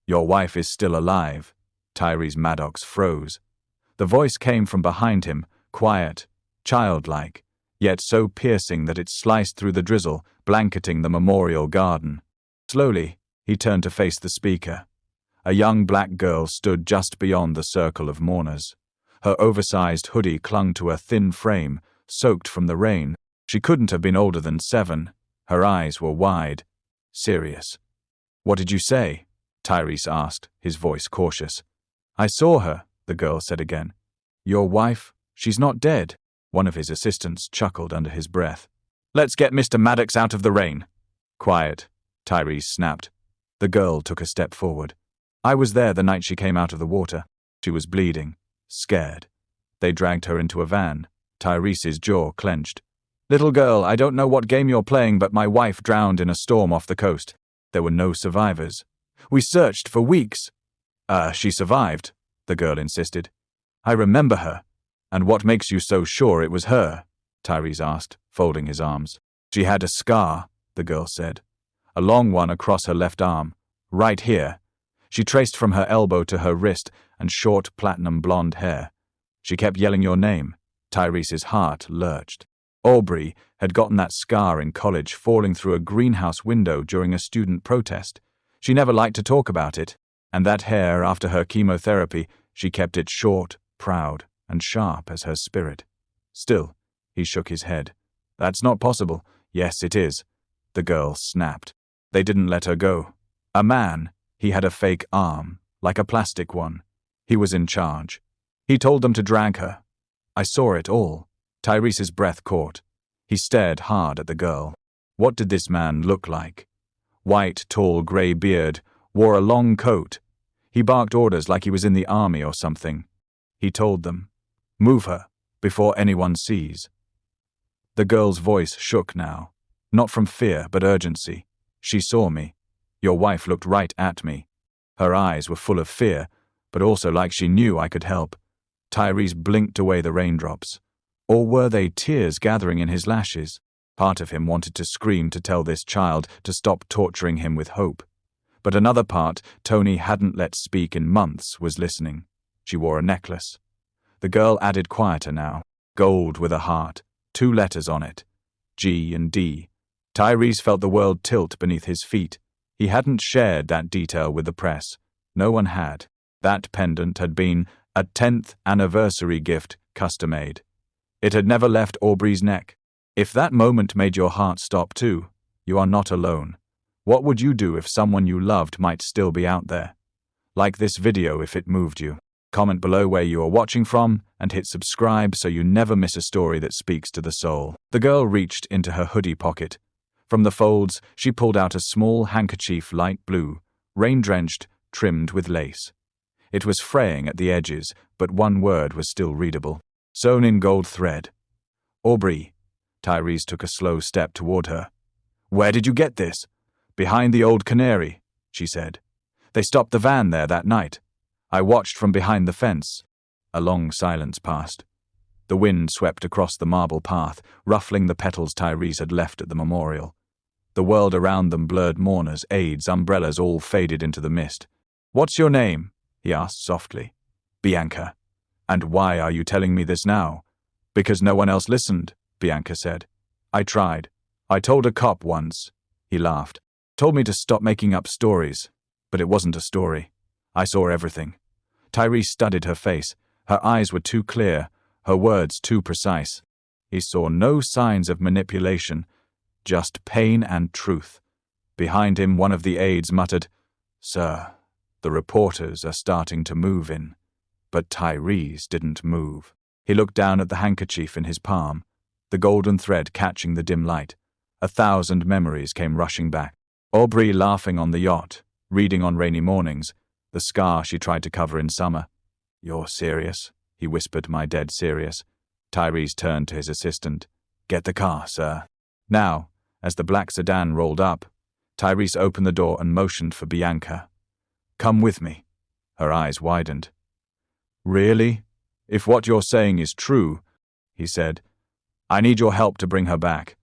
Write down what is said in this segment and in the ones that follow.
Your wife is still alive. Tyrese Maddox froze. The voice came from behind him, quiet, childlike, yet so piercing that it sliced through the drizzle, blanketing the memorial garden. Slowly, he turned to face the speaker. A young black girl stood just beyond the circle of mourners. Her oversized hoodie clung to a thin frame, soaked from the rain. She couldn't have been older than 7. Her eyes were wide, serious. "What did you say?" Tyrese asked, his voice cautious. "I saw her," the girl said again. "Your wife? She's not dead." One of his assistants chuckled under his breath. "Let's get Mr. Maddox out of the rain." "Quiet," Tyrese snapped. The girl took a step forward. "I was there the night she came out of the water. She was bleeding, scared. They dragged her into a van." Tyrese's jaw clenched. "Little girl, I don't know what game you're playing, but my wife drowned in a storm off the coast. There were no survivors. We searched for weeks." She survived," the girl insisted. "I remember her." "And what makes you so sure it was her?" Tyrese asked, folding his arms. "She had a scar," the girl said. "A long one across her left arm, right here. She traced from her elbow to her wrist, and short platinum blonde hair. She kept yelling your name." Tyrese's heart lurched. Aubrey had gotten that scar in college, falling through a greenhouse window during a student protest. She never liked to talk about it, and that hair, after her chemotherapy, she kept it short, proud, and sharp as her spirit. Still, he shook his head. "That's not possible." "Yes, it is," the girl snapped. "They didn't let her go. A man, he had a fake arm, like a plastic one. He was in charge. He told them to drag her. I saw it all." Tyrese's breath caught. He stared hard at the girl. What did this man look like? White, tall, grey beard, wore a long coat. He barked orders like he was in the army or something. He told them, "Move her, before anyone sees." The girl's voice shook now, not from fear but urgency. "She saw me. Your wife looked right at me." Her eyes were full of fear, but also like she knew I could help. Tyrese blinked away the raindrops. Or were they tears gathering in his lashes? Part of him wanted to scream to tell this child to stop torturing him with hope. But another part, Tony hadn't let speak in months, was listening. She wore a necklace. The girl added quieter now. Gold with a heart, 2 letters on it. G and D. Tyrese felt the world tilt beneath his feet. He hadn't shared that detail with the press. No one had. That pendant had been a 10th anniversary gift, custom-made. It had never left Aubrey's neck. If that moment made your heart stop too, you are not alone. What would you do if someone you loved might still be out there? Like this video if it moved you. Comment below where you are watching from, and hit subscribe so you never miss a story that speaks to the soul. The girl reached into her hoodie pocket. From the folds, she pulled out a small handkerchief, light blue, rain-drenched, trimmed with lace. It was fraying at the edges, but one word was still readable. Sewn in gold thread. "Aubrey." Tyrese took a slow step toward her. "Where did you get this?" "Behind the old canary," she said. "They stopped the van there that night. I watched from behind the fence." A long silence passed. The wind swept across the marble path, ruffling the petals Tyrese had left at the memorial. The world around them blurred, mourners, aides, umbrellas all faded into the mist. "What's your name?" he asked softly. "Bianca." "And why are you telling me this now?" "Because no one else listened," Bianca said. "I tried. I told a cop once." He laughed. "Told me to stop making up stories. But it wasn't a story. I saw everything." Tyrese studied her face. Her eyes were too clear, her words too precise. He saw no signs of manipulation, just pain and truth. Behind him, one of the aides muttered, "Sir, the reporters are starting to move in." But Tyrese didn't move. He looked down at the handkerchief in his palm, the golden thread catching the dim light. 1,000 memories came rushing back. Aubrey laughing on the yacht, reading on rainy mornings, the scar she tried to cover in summer. "You're serious?" he whispered, "My dead serious." Tyrese turned to his assistant. "Get the car, sir." Now, as the black sedan rolled up, Tyrese opened the door and motioned for Bianca. "Come with me." Her eyes widened. "Really? If what you're saying is true," he said, "I need your help to bring her back."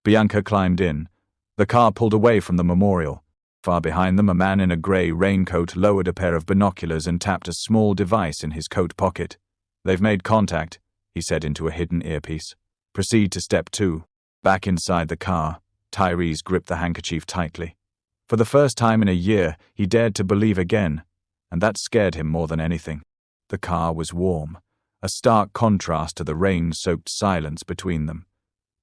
Bianca climbed in. The car pulled away from the memorial. Far behind them, a man in a grey raincoat lowered a pair of binoculars and tapped a small device in his coat pocket. "They've made contact," he said into a hidden earpiece. "Proceed to step 2. Back inside the car, Tyrese gripped the handkerchief tightly. For the first time in a year, he dared to believe again, and that scared him more than anything. The car was warm, a stark contrast to the rain-soaked silence between them.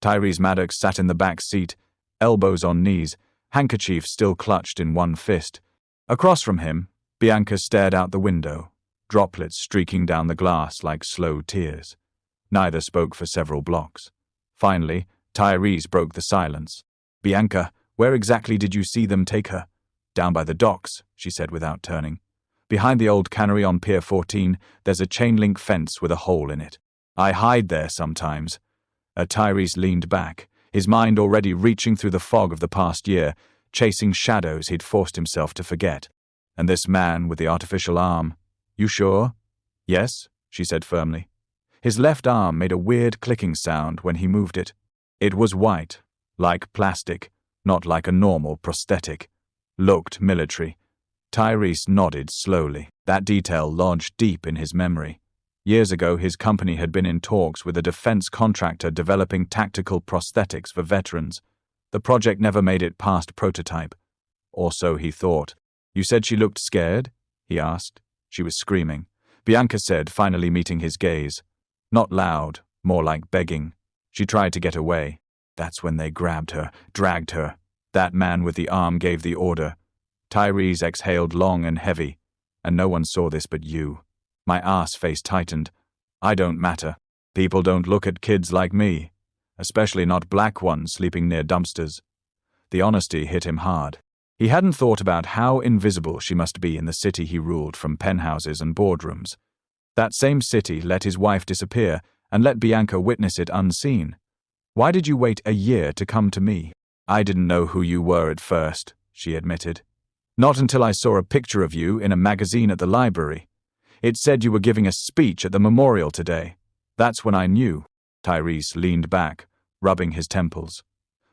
Tyrese Maddox sat in the back seat, elbows on knees, handkerchief still clutched in one fist. Across from him, Bianca stared out the window, droplets streaking down the glass like slow tears. Neither spoke for several blocks. Finally, Tyrese broke the silence. "Bianca, where exactly did you see them take her?" "Down by the docks," she said without turning. "Behind the old cannery on Pier 14, there's a chain-link fence with a hole in it. I hide there sometimes." Tyrese leaned back, his mind already reaching through the fog of the past year, chasing shadows he'd forced himself to forget. "And this man with the artificial arm, you sure?" "Yes," she said firmly. His left arm made a weird clicking sound when he moved it. It was white, like plastic, not like a normal prosthetic. Looked military. Tyrese nodded slowly. That detail lodged deep in his memory. Years ago, his company had been in talks with a defense contractor developing tactical prosthetics for veterans. The project never made it past prototype. Or so he thought. "You said she looked scared?" he asked. "She was screaming," Bianca said, finally meeting his gaze. Not loud, more like begging. She tried to get away. That's when they grabbed her, dragged her. That man with the arm gave the order. Tyrese exhaled long and heavy. "And no one saw this but you." My ass face tightened. "I don't matter. People don't look at kids like me. Especially not black ones sleeping near dumpsters." The honesty hit him hard. He hadn't thought about how invisible she must be in the city he ruled from penthouses and boardrooms. That same city let his wife disappear and let Bianca witness it unseen. "Why did you wait a year to come to me?" "I didn't know who you were at first," she admitted. "Not until I saw a picture of you in a magazine at the library. It said you were giving a speech at the memorial today. That's when I knew." Tyrese leaned back, rubbing his temples.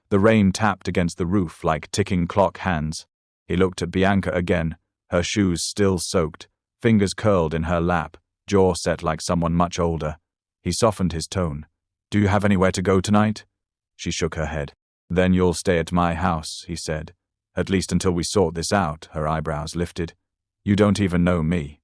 The rain tapped against the roof like ticking clock hands. He looked at Bianca again, her shoes still soaked, fingers curled in her lap, jaw set like someone much older. He softened his tone. "Do you have anywhere to go tonight?" She shook her head. "Then you'll stay at my house," he said. "At least until we sort this out," her eyebrows lifted. "You don't even know me."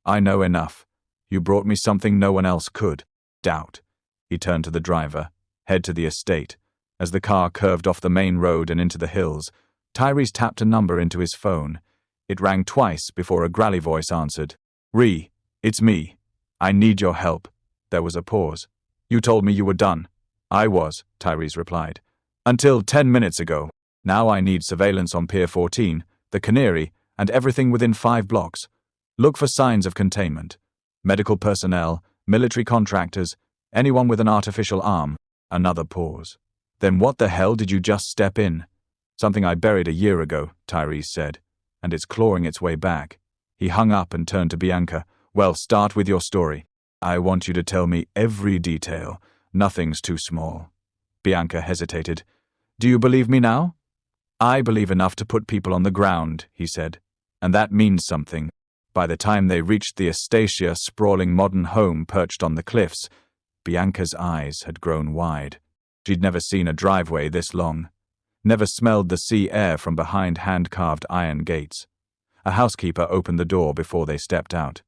I know enough. You brought me something no one else could." "Doubt." He turned to the driver. "Head to the estate." As the car curved off the main road and into the hills, Tyrese tapped a number into his phone. It rang twice before a growly voice answered. "Ree, it's me. I need your help." There was a pause. "You told me you were done." "I was," Tyrese replied. "Until 10 minutes ago. Now I need surveillance on Pier 14, the Canary, and everything within 5 blocks. Look for signs of containment. Medical personnel, military contractors, anyone with an artificial arm." Another pause. "Then what the hell did you just step in?" "Something I buried a year ago," Tyrese said, "and it's clawing its way back." He hung up and turned to Bianca. "Well, start with your story. I want you to tell me every detail. Nothing's too small." Bianca hesitated. "Do you believe me now?" "I believe enough to put people on the ground," he said. "And that means something." By the time they reached the Estacia sprawling modern home perched on the cliffs, Bianca's eyes had grown wide. She'd never seen a driveway this long. Never smelled the sea air from behind hand-carved iron gates. A housekeeper opened the door before they stepped out.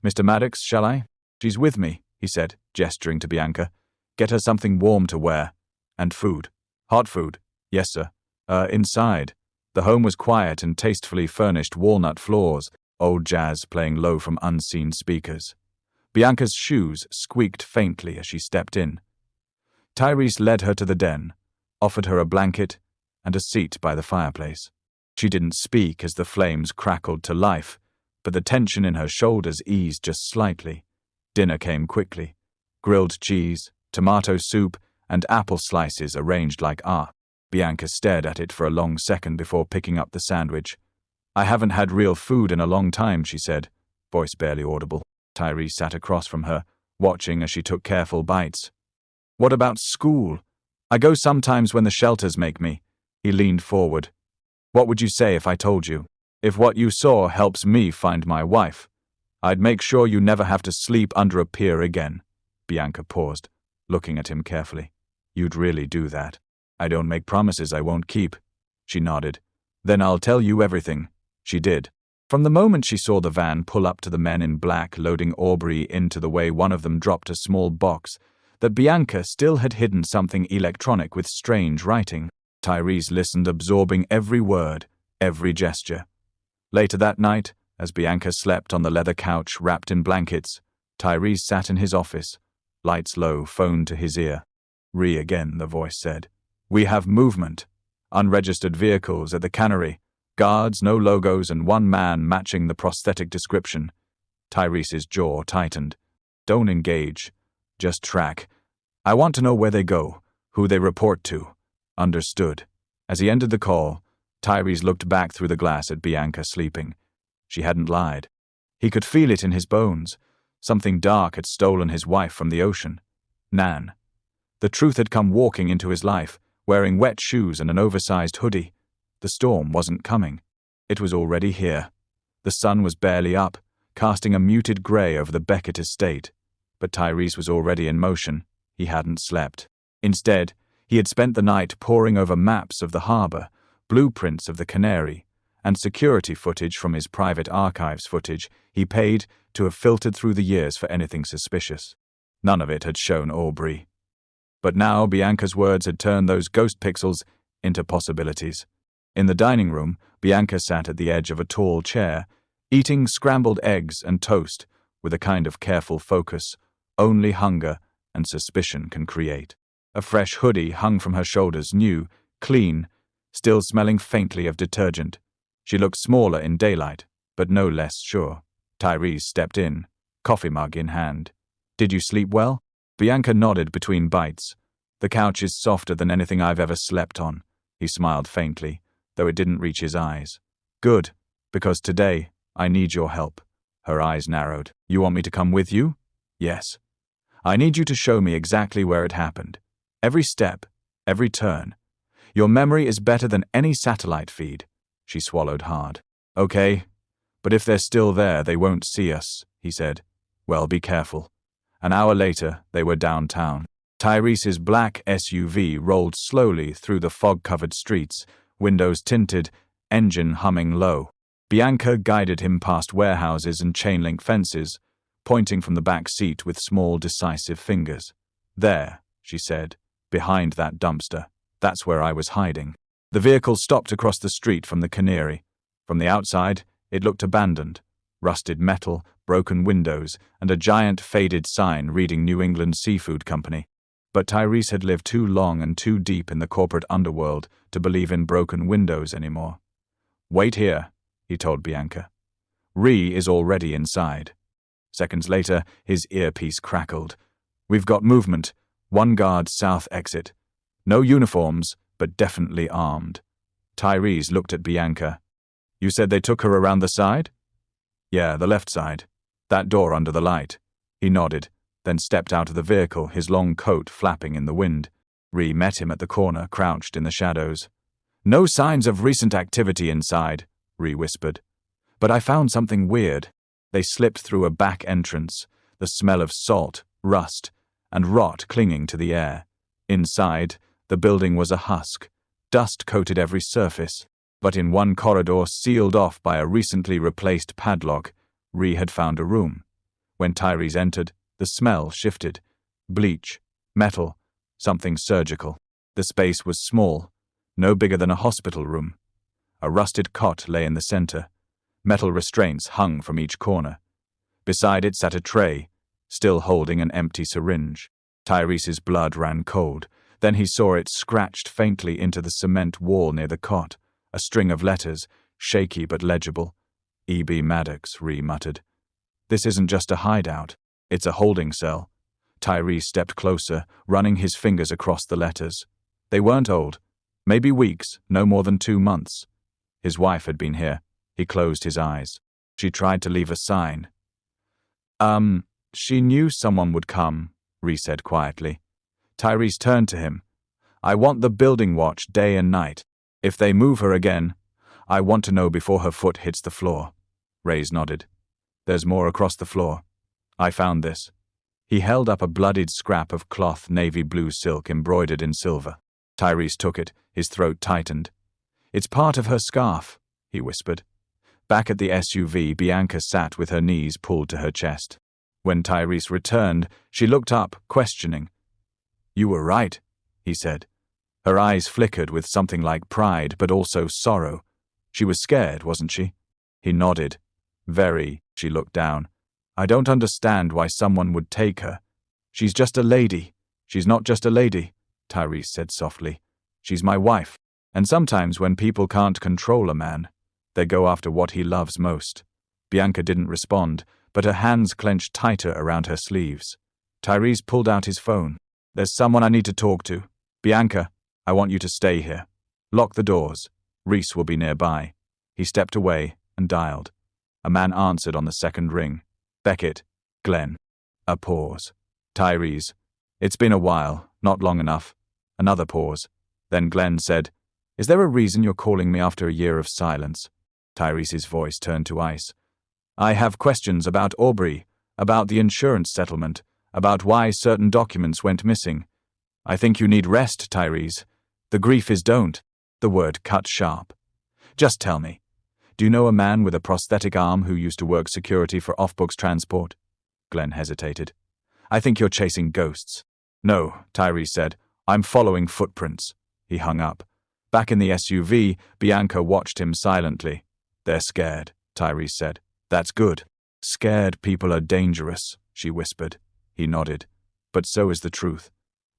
"Mr. Maddox, shall I?" "She's with me," he said, gesturing to Bianca. "Get her something warm to wear. And food." "Hot food?" "Yes, sir." Inside." The home was quiet and tastefully furnished walnut floors, old jazz playing low from unseen speakers. Bianca's shoes squeaked faintly as she stepped in. Tyrese led her to the den, offered her a blanket and a seat by the fireplace. She didn't speak as the flames crackled to life, but the tension in her shoulders eased just slightly. Dinner came quickly. Grilled cheese, tomato soup, and apple slices arranged like art. Bianca stared at it for a long second before picking up the sandwich. "I haven't had real food in a long time," she said, voice barely audible. Tyrese sat across from her, watching as she took careful bites. "What about school? I go sometimes when the shelters make me." He leaned forward. What would you say if I told you? If what you saw helps me find my wife, I'd make sure you never have to sleep under a pier again. Bianca paused, looking at him carefully. You'd really do that? I don't make promises I won't keep. She nodded. Then I'll tell you everything. She did. From the moment she saw the van pull up to the men in black loading Aubrey into the way one of them dropped a small box, that Bianca still had hidden something electronic with strange writing. Tyrese listened, absorbing every word, every gesture. Later that night, as Bianca slept on the leather couch wrapped in blankets, Tyrese sat in his office, lights low, phone to his ear. Re again, the voice said. We have movement. Unregistered vehicles at the cannery. Guards, no logos, and one man matching the prosthetic description. Tyrese's jaw tightened. Don't engage. Just track. I want to know where they go, who they report to. Understood. As he ended the call, Tyrese looked back through the glass at Bianca sleeping. She hadn't lied. He could feel it in his bones. Something dark had stolen his wife from the ocean. Nan. The truth had come walking into his life, wearing wet shoes and an oversized hoodie. The storm wasn't coming. It was already here. The sun was barely up, casting a muted grey over the Beckett estate. But Tyrese was already in motion. He hadn't slept. Instead, he had spent the night poring over maps of the harbour, blueprints of the Canary, and security footage from his private archives footage he paid to have filtered through the years for anything suspicious. None of it had shown Aubrey. But now Bianca's words had turned those ghost pixels into possibilities. In the dining room, Bianca sat at the edge of a tall chair, eating scrambled eggs and toast with a kind of careful focus only hunger and suspicion can create. A fresh hoodie hung from her shoulders, new, clean, still smelling faintly of detergent. She looked smaller in daylight, but no less sure. Tyrese stepped in, coffee mug in hand. Did you sleep well? Bianca nodded between bites. The couch is softer than anything I've ever slept on. He smiled faintly, though it didn't reach his eyes. Good, because today I need your help. Her eyes narrowed. You want me to come with you? Yes. I need you to show me exactly where it happened. Every step, every turn. Your memory is better than any satellite feed. She swallowed hard. Okay, but if they're still there, they won't see us, he said. Well, be careful. An hour later, they were downtown. Tyrese's black SUV rolled slowly through the fog-covered streets, windows tinted, engine humming low. Bianca guided him past warehouses and chain-link fences, pointing from the back seat with small, decisive fingers. There, she said, behind that dumpster. That's where I was hiding. The vehicle stopped across the street from the Canary. From the outside, it looked abandoned. Rusted metal, broken windows, and a giant faded sign reading New England Seafood Company. But Tyrese had lived too long and too deep in the corporate underworld to believe in broken windows anymore. Wait here, he told Bianca. Ree is already inside. Seconds later, his earpiece crackled. We've got movement. One guard south exit. No uniforms, but definitely armed. Tyrese looked at Bianca. You said they took her around the side? Yeah, the left side. That door under the light. He nodded, then stepped out of the vehicle, his long coat flapping in the wind. Ree met him at the corner, crouched in the shadows. No signs of recent activity inside, Ree whispered. But I found something weird. They slipped through a back entrance, the smell of salt, rust, and rot clinging to the air. Inside, the building was a husk. Dust coated every surface. But in one corridor sealed off by a recently replaced padlock, Ree had found a room. When Tyrese entered, the smell shifted. Bleach, metal, something surgical. The space was small, no bigger than a hospital room. A rusted cot lay in the center. Metal restraints hung from each corner. Beside it sat a tray, still holding an empty syringe. Tyrese's blood ran cold. Then he saw it scratched faintly into the cement wall near the cot. A string of letters, shaky but legible. E.B. Maddox, Ree muttered. This isn't just a hideout. It's a holding cell. Tyrese stepped closer, running his fingers across the letters. They weren't old. Maybe weeks, no more than 2 months. His wife had been here. He closed his eyes. She tried to leave a sign. She knew someone would come, Ree said quietly. Tyrese turned to him. I want the building watch day and night. If they move her again, I want to know before her foot hits the floor. Ray's nodded. There's more across the floor. I found this. He held up a bloodied scrap of cloth navy blue silk embroidered in silver. Tyrese took it, his throat tightened. It's part of her scarf, he whispered. Back at the SUV, Bianca sat with her knees pulled to her chest. When Tyrese returned, she looked up, questioning. You were right, he said. Her eyes flickered with something like pride, but also sorrow. She was scared, wasn't she? He nodded. Very. She looked down. I don't understand why someone would take her. She's just a lady. She's not just a lady, Tyrese said softly. She's my wife. And sometimes when people can't control a man, they go after what he loves most. Bianca didn't respond, but her hands clenched tighter around her sleeves. Tyrese pulled out his phone. There's someone I need to talk to. Bianca, I want you to stay here. Lock the doors. Reese will be nearby. He stepped away and dialed. A man answered on the second ring. Beckett. Glenn. A pause. Tyrese. It's been a while, not long enough. Another pause. Then Glenn said, Is there a reason you're calling me after a year of silence? Tyrese's voice turned to ice. I have questions about Aubrey, about the insurance settlement, about why certain documents went missing. I think you need rest, Tyrese. The grief is don't. The word cut sharp. Just tell me. Do you know a man with a prosthetic arm who used to work security for off-books transport? Glenn hesitated. I think you're chasing ghosts. No, Tyrese said. I'm following footprints. He hung up. Back in the SUV, Bianca watched him silently. They're scared, Tyrese said. That's good. Scared people are dangerous, she whispered. He nodded. But so is the truth.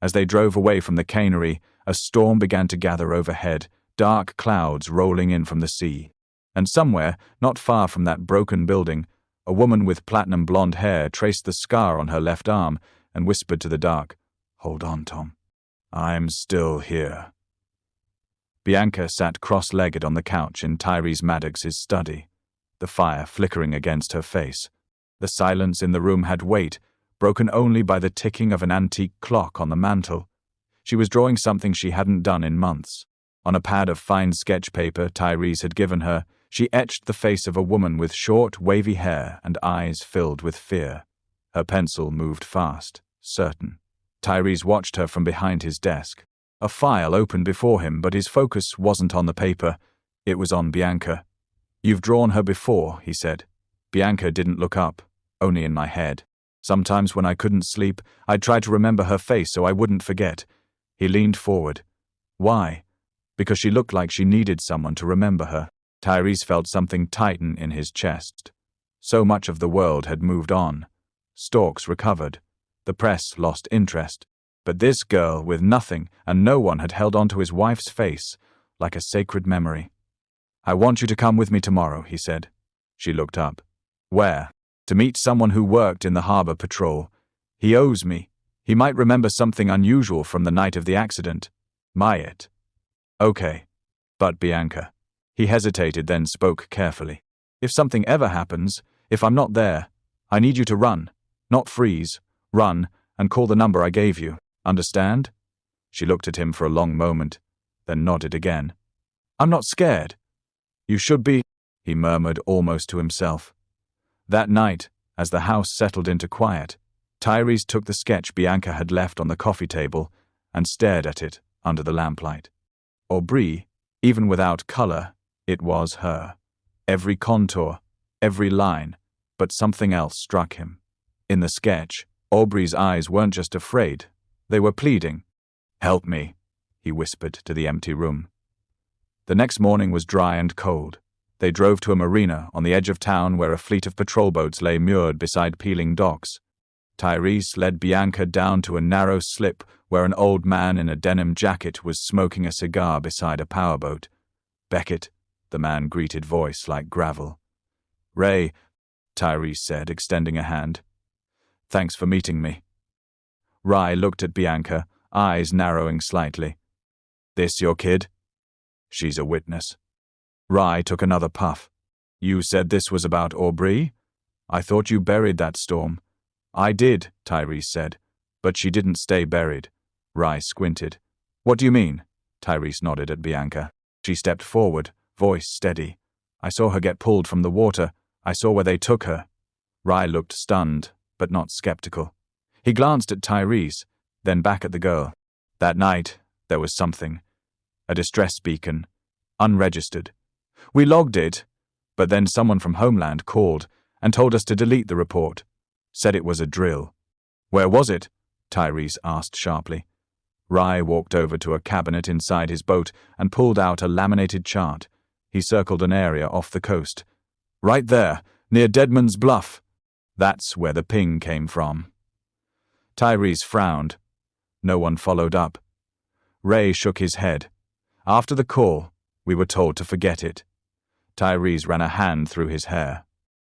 As they drove away from the cannery, a storm began to gather overhead, dark clouds rolling in from the sea. And somewhere, not far from that broken building, a woman with platinum blonde hair traced the scar on her left arm and whispered to the dark, Hold on, Tom. I'm still here. Bianca sat cross-legged on the couch in Tyrese Maddox's study, the fire flickering against her face. The silence in the room had weight, broken only by the ticking of an antique clock on the mantel. She was drawing something she hadn't done in months. On a pad of fine sketch paper Tyrese had given her, she etched the face of a woman with short, wavy hair and eyes filled with fear. Her pencil moved fast, certain. Tyrese watched her from behind his desk. A file opened before him, but his focus wasn't on the paper. It was on Bianca. You've drawn her before, he said. Bianca didn't look up, only in my head. Sometimes when I couldn't sleep, I'd try to remember her face so I wouldn't forget. He leaned forward. Why? Because she looked like she needed someone to remember her. Tyrese felt something tighten in his chest. So much of the world had moved on. Storks recovered. The press lost interest. But this girl, with nothing and no one, had held on to his wife's face like a sacred memory. I want you to come with me tomorrow, he said. She looked up. Where? To meet someone who worked in the harbor patrol. He owes me. He might remember something unusual from the night of the accident. Might. Okay. But Bianca. He hesitated, then spoke carefully. If something ever happens, if I'm not there, I need you to run. Not freeze. Run, and call the number I gave you. Understand? She looked at him for a long moment, then nodded again. I'm not scared. You should be, he murmured almost to himself. That night, as the house settled into quiet, Tyrese took the sketch Bianca had left on the coffee table and stared at it under the lamplight. Aubrey, even without color, it was her. Every contour, every line, but something else struck him. In the sketch, Aubrey's eyes weren't just afraid, they were pleading. Help me, he whispered to the empty room. The next morning was dry and cold. They drove to a marina on the edge of town where a fleet of patrol boats lay moored beside peeling docks. Tyrese led Bianca down to a narrow slip where an old man in a denim jacket was smoking a cigar beside a powerboat. Beckett, the man greeted, voice like gravel. Ray, Tyrese said, extending a hand. Thanks for meeting me. Rye looked at Bianca, eyes narrowing slightly. This your kid? She's a witness. Rye took another puff. You said this was about Aubrey? I thought you buried that storm. I did, Tyrese said, but she didn't stay buried. Rye squinted. What do you mean? Tyrese nodded at Bianca. She stepped forward, voice steady. "I saw her get pulled from the water. I saw where they took her." Rye looked stunned, but not skeptical. He glanced at Tyrese, then back at the girl. That night, there was something. A distress beacon. Unregistered. We logged it, but then someone from Homeland called and told us to delete the report. Said it was a drill. "Where was it?" Tyrese asked sharply. Rye walked over to a cabinet inside his boat and pulled out a laminated chart. He circled an area off the coast. "Right there, near Deadman's Bluff. That's where the ping came from." Tyrese frowned. No one followed up. Ray shook his head. "After the call, we were told to forget it." Tyrese ran a hand through his hair.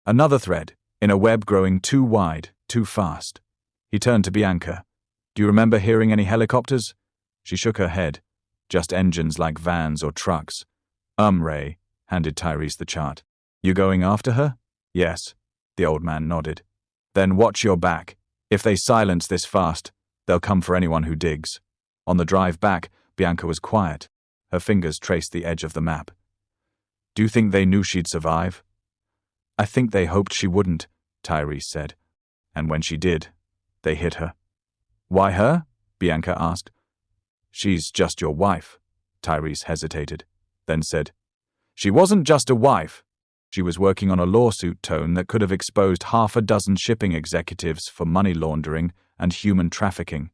Another thread, in a web growing too wide, too fast. He turned to Bianca. "Do you remember hearing any helicopters?" She shook her head. "Just engines like vans or trucks." Ray handed Tyrese the chart. "You going after her?" "Yes." The old man nodded. "Then watch your back. If they silence this fast, they'll come for anyone who digs." On the drive back, Bianca was quiet. Her fingers traced the edge of the map. "Do you think they knew she'd survive?" "I think they hoped she wouldn't," Tyrese said. "And when she did, they hit her." "Why her?" Bianca asked. "She's just your wife." Tyrese hesitated, then said, "She wasn't just a wife. She was working on a lawsuit tone that could have exposed 6 shipping executives for money laundering and human trafficking.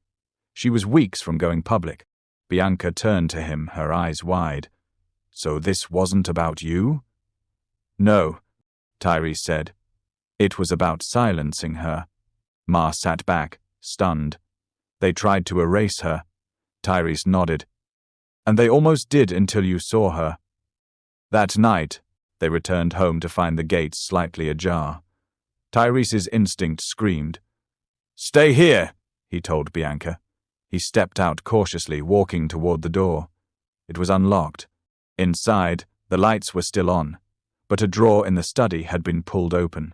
She was weeks from going public." Bianca turned to him, her eyes wide. "So this wasn't about you?" "No," Tyrese said. "It was about silencing her." Ma sat back, stunned. "They tried to erase her." Tyrese nodded. "And they almost did until you saw her." That night, they returned home to find the gates slightly ajar. Tyrese's instinct screamed. "Stay here," he told Bianca. He stepped out cautiously, walking toward the door. It was unlocked. Inside, the lights were still on, but a drawer in the study had been pulled open.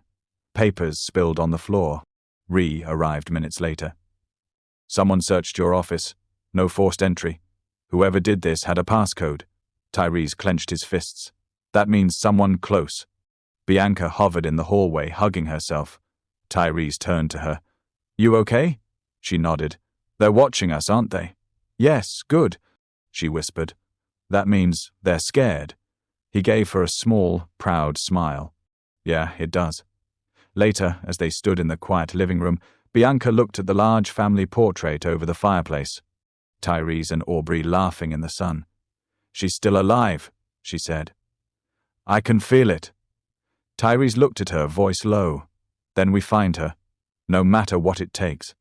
Papers spilled on the floor. Ree arrived minutes later. "Someone searched your office. No forced entry. Whoever did this had a passcode." Tyrese clenched his fists. "That means someone close." Bianca hovered in the hallway, hugging herself. Tyrese turned to her. "You okay?" She nodded. "They're watching us, aren't they?" "Yes, good," she whispered. "That means they're scared." He gave her a small, proud smile. "Yeah, it does." Later, as they stood in the quiet living room, Bianca looked at the large family portrait over the fireplace. Tyrese and Aubrey laughing in the sun. "She's still alive," she said. "I can feel it." Tyrese looked at her, voice low. "Then we find her, no matter what it takes."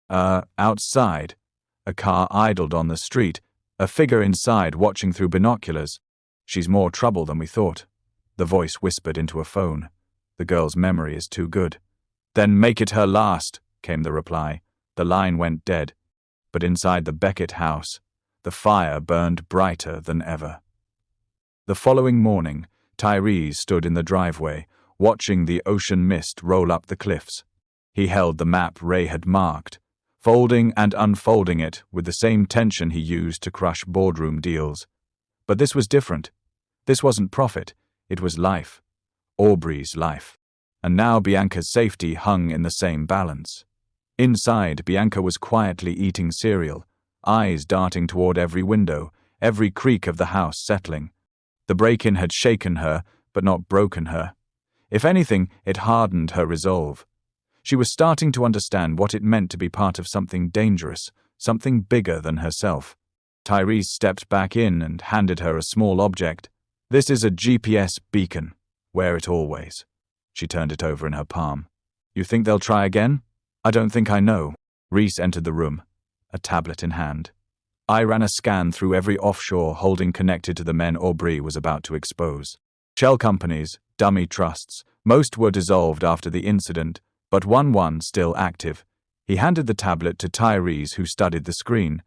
Outside. A car idled on the street, a figure inside watching through binoculars. "She's more trouble than we thought." The voice whispered into a phone. "The girl's memory is too good." "Then make it her last," came the reply. The line went dead. But inside the Beckett house, the fire burned brighter than ever. The following morning, Tyrese stood in the driveway, watching the ocean mist roll up the cliffs. He held the map Ray had marked, folding and unfolding it with the same tension he used to crush boardroom deals. But this was different. This wasn't profit, it was life. Aubrey's life. And now Bianca's safety hung in the same balance. Inside, Bianca was quietly eating cereal, eyes darting toward every window, every creak of the house settling. The break-in had shaken her, but not broken her. If anything, it hardened her resolve. She was starting to understand what it meant to be part of something dangerous, something bigger than herself. Tyrese stepped back in and handed her a small object. "This is a GPS beacon. Wear it always." She turned it over in her palm. "You think they'll try again?" "I don't think I know." Reese entered the room, a tablet in hand. I ran a scan through every offshore holding connected to the men Aubrey was about to expose. Shell companies, dummy trusts, most were dissolved after the incident, but one still active. He handed the tablet to Tyrese, who studied the screen.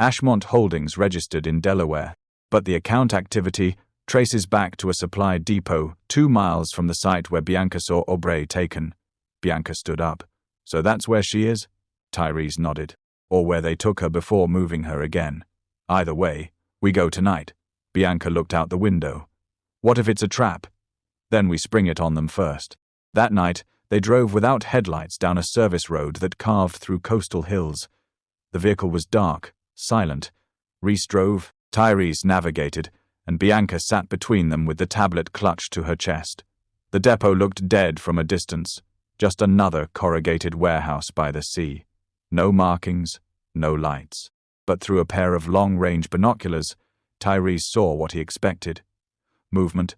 Ashmont Holdings registered in Delaware, but the account activity traces back to a supply depot 2 miles from the site where Bianca saw Aubrey taken. Bianca stood up. "So that's where she is?" Tyrese nodded. "Or where they took her before moving her again. Either way, we go tonight." Bianca looked out the window. What if it's a trap? Then we spring it on them first. That night, they drove without headlights down a service road that carved through coastal hills. The vehicle was dark, silent. Reese drove, Tyrese navigated, and Bianca sat between them with the tablet clutched to her chest. The depot looked dead from a distance, just another corrugated warehouse by the sea. No markings, no lights. But through a pair of long-range binoculars, Tyrese saw what he expected. Movement.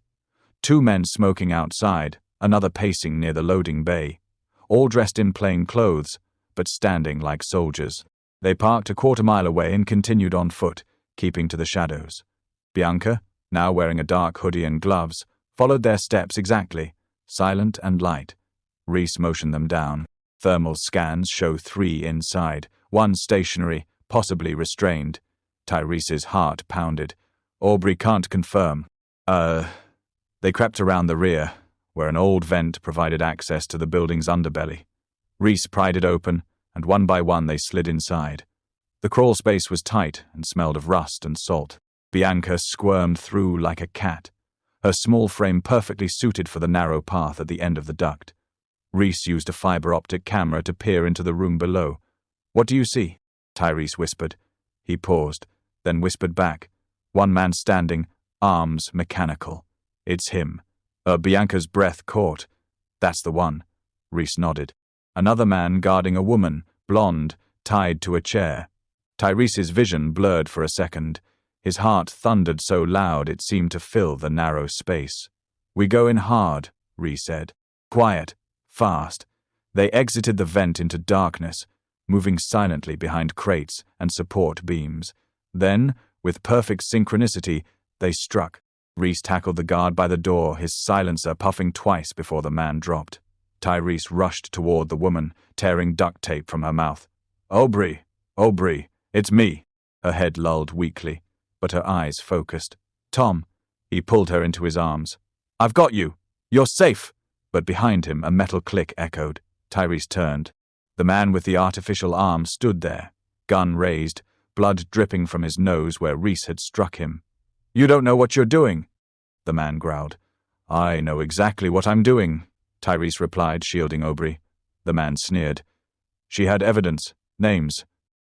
2 men smoking outside, another pacing near the loading bay. All dressed in plain clothes, but standing like soldiers. They parked a quarter-mile away and continued on foot, keeping to the shadows. Bianca, now wearing a dark hoodie and gloves, followed their steps exactly, silent and light. Reese motioned them down. Thermal scans show 3 inside, 1 stationary, possibly restrained. Tyrese's heart pounded. Aubrey can't confirm. They crept around the rear, where an old vent provided access to the building's underbelly. Reese pried it open, and one by one they slid inside. The crawl space was tight and smelled of rust and salt. Bianca squirmed through like a cat, her small frame perfectly suited for the narrow path at the end of the duct. Reese used a fiber-optic camera to peer into the room below. "What do you see?" Tyrese whispered. He paused, then whispered back. One man standing, arms mechanical. "It's him." Bianca's breath caught. "That's the one." Reese nodded. Another man guarding a woman, blonde, tied to a chair. Tyrese's vision blurred for a second. His heart thundered so loud it seemed to fill the narrow space. "We go in hard," Reese said. "Quiet. Fast." They exited the vent into darkness, moving silently behind crates and support beams. Then, with perfect synchronicity, they struck. Reese tackled the guard by the door, his silencer puffing twice before the man dropped. Tyrese rushed toward the woman, tearing duct tape from her mouth. Aubrey, it's me." Her head lulled weakly, but her eyes focused. "Tom." He pulled her into his arms. "I've got you. You're safe." But behind him, a metal click echoed. Tyrese turned. The man with the artificial arm stood there, gun raised, blood dripping from his nose where Reese had struck him. "You don't know what you're doing," the man growled. "I know exactly what I'm doing," Tyrese replied, shielding Aubrey. The man sneered. "She had evidence, names.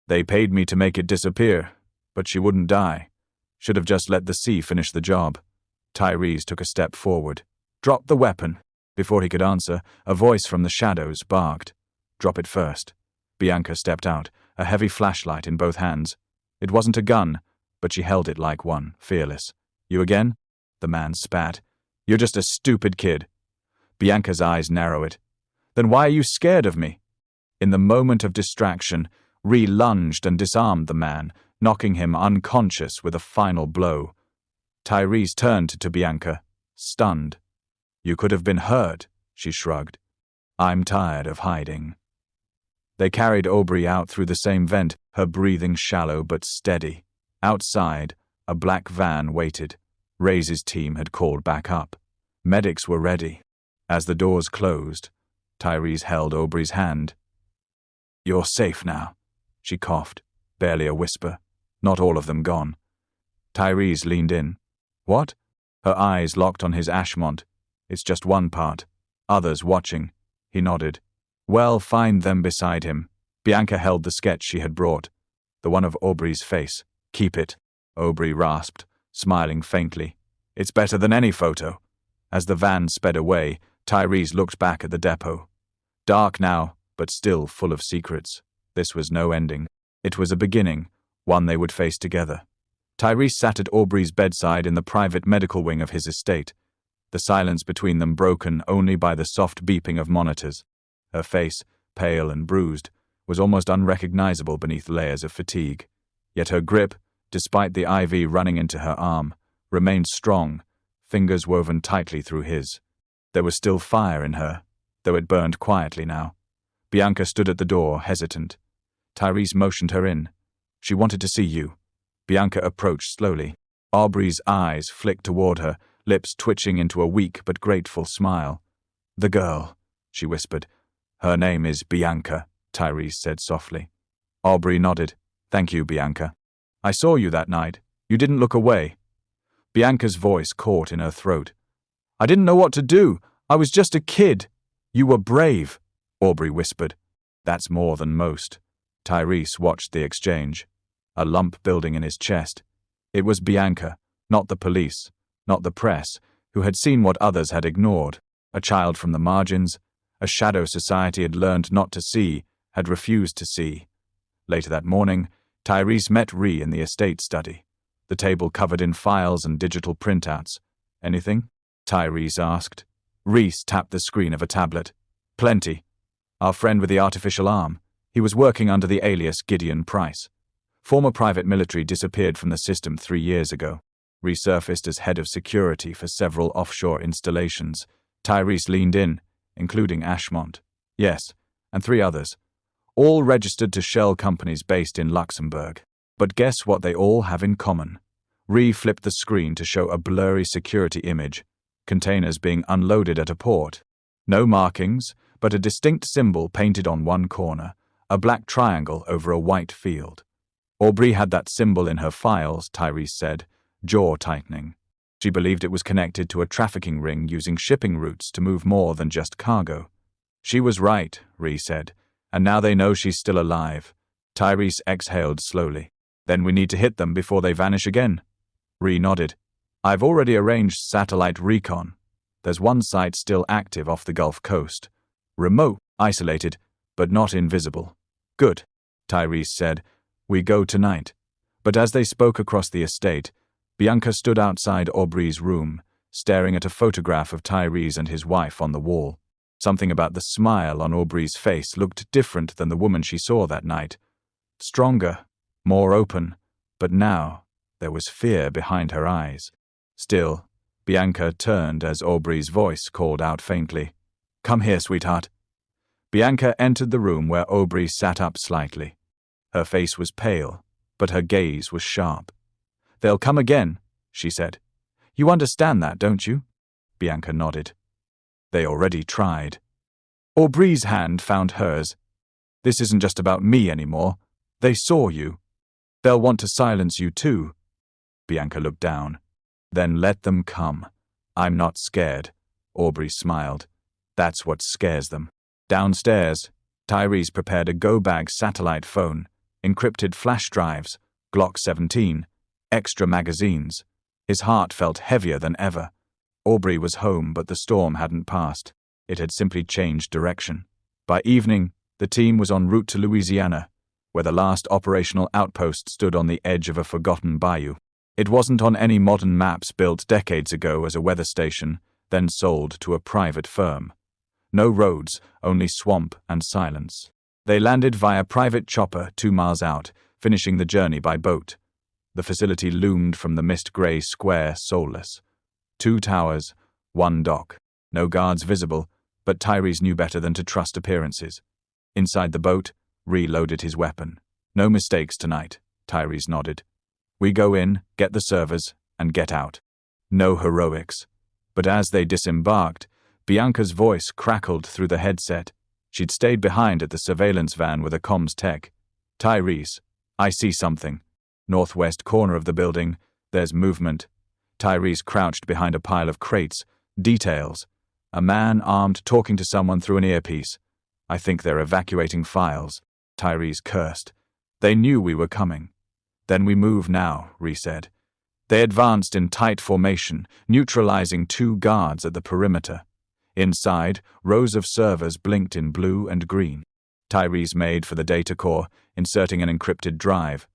They paid me to make it disappear, but she wouldn't die. Should have just let the sea finish the job." Tyrese took a step forward. "Drop the weapon." Before he could answer, a voice from the shadows barked. "Drop it first." Bianca stepped out, a heavy flashlight in both hands. It wasn't a gun, but she held it like one, fearless. "You again?" The man spat. "You're just a stupid kid." Bianca's eyes narrowed. "Then why are you scared of me?" In the moment of distraction, Ree lunged and disarmed the man, knocking him unconscious with a final blow. Tyrese turned to Bianca, stunned. "You could have been hurt," she shrugged. "I'm tired of hiding." They carried Aubrey out through the same vent, her breathing shallow but steady. Outside, a black van waited. Ray's team had called back up. Medics were ready. As the doors closed, Tyrese held Aubrey's hand. "You're safe now," she coughed, barely a whisper. "Not all of them gone." Tyrese leaned in. "What?" Her eyes locked on his Ashmont. "It's just one part. Others watching." He nodded. "Well, find them beside him." Bianca held the sketch she had brought, the one of Aubrey's face. "Keep it," Aubrey rasped, smiling faintly. "It's better than any photo." As the van sped away, Tyrese looked back at the depot. Dark now, but still full of secrets. This was no ending. It was a beginning, one they would face together. Tyrese sat at Aubrey's bedside in the private medical wing of his estate, the silence between them broken only by the soft beeping of monitors. Her face, pale and bruised, was almost unrecognizable beneath layers of fatigue. Yet her grip, despite the IV running into her arm, remained strong, fingers woven tightly through his. There was still fire in her, though it burned quietly now. Bianca stood at the door, hesitant. Tyrese motioned her in. "She wanted to see you." Bianca approached slowly. Aubrey's eyes flicked toward her, lips twitching into a weak but grateful smile. "The girl," she whispered. "Her name is Bianca," Tyrese said softly. Aubrey nodded. "Thank you, Bianca. I saw you that night. You didn't look away." Bianca's voice caught in her throat. "I didn't know what to do. I was just a kid." "You were brave," Aubrey whispered. "That's more than most." Tyrese watched the exchange, a lump building in his chest. It was Bianca, not the police, not the press, who had seen what others had ignored. A child from the margins, a shadow society had learned not to see, had refused to see. Later that morning, Tyrese met Ree in the estate study, the table covered in files and digital printouts. "Anything?" Tyrese asked. Reese tapped the screen of a tablet. "Plenty. Our friend with the artificial arm. He was working under the alias Gideon Price. Former private military, disappeared from the system 3 years ago. Resurfaced as head of security for several offshore installations." Tyrese leaned in, including Ashmont. "Yes, and 3 others. All registered to shell companies based in Luxembourg. But guess what they all have in common?" Ree flipped the screen to show a blurry security image, containers being unloaded at a port. No markings, but a distinct symbol painted on one corner, a black triangle over a white field. Aubrey had that symbol in her files, Tyrese said, jaw tightening. She believed it was connected to a trafficking ring using shipping routes to move more than just cargo. "She was right," Ree said, "and now they know she's still alive." Tyrese exhaled slowly. "Then we need to hit them before they vanish again." Ree nodded. "I've already arranged satellite recon. There's one site still active off the Gulf Coast. Remote, isolated, but not invisible." "Good," Tyrese said. "We go tonight." But as they spoke across the estate, Bianca stood outside Aubrey's room, staring at a photograph of Tyrese and his wife on the wall. Something about the smile on Aubrey's face looked different than the woman she saw that night. Stronger, more open, but now there was fear behind her eyes. Still, Bianca turned as Aubrey's voice called out faintly, "Come here, sweetheart." Bianca entered the room where Aubrey sat up slightly. Her face was pale, but her gaze was sharp. "They'll come again," she said. "You understand that, don't you?" Bianca nodded. "They already tried." Aubrey's hand found hers. "This isn't just about me anymore. They saw you. They'll want to silence you too." Bianca looked down. "Then let them come. I'm not scared." Aubrey smiled. "That's what scares them." Downstairs, Tyrese prepared a go-bag satellite phone, encrypted flash drives, Glock 17, extra magazines. His heart felt heavier than ever. Aubrey was home, but the storm hadn't passed. It had simply changed direction. By evening, the team was en route to Louisiana, where the last operational outpost stood on the edge of a forgotten bayou. It wasn't on any modern maps built decades ago as a weather station, then sold to a private firm. No roads, only swamp and silence. They landed via private chopper 2 miles out, finishing the journey by boat. The facility loomed from the mist-gray square, soulless. 2 towers, 1 dock. No guards visible, but Tyrese knew better than to trust appearances. Inside the boat, Ree loaded his weapon. "No mistakes tonight," Tyrese nodded. "We go in, get the servers, and get out. No heroics." But as they disembarked, Bianca's voice crackled through the headset. She'd stayed behind at the surveillance van with a comms tech. "Tyrese, I see something. Northwest corner of the building, there's movement." Tyrese crouched behind a pile of crates. "Details. A man armed talking to someone through an earpiece. I think they're evacuating files." Tyrese cursed. "They knew we were coming." "Then we move now," Ree said. They advanced in tight formation, neutralizing 2 guards at the perimeter. Inside, rows of servers blinked in blue and green. Tyrese made for the data core, inserting an encrypted drive.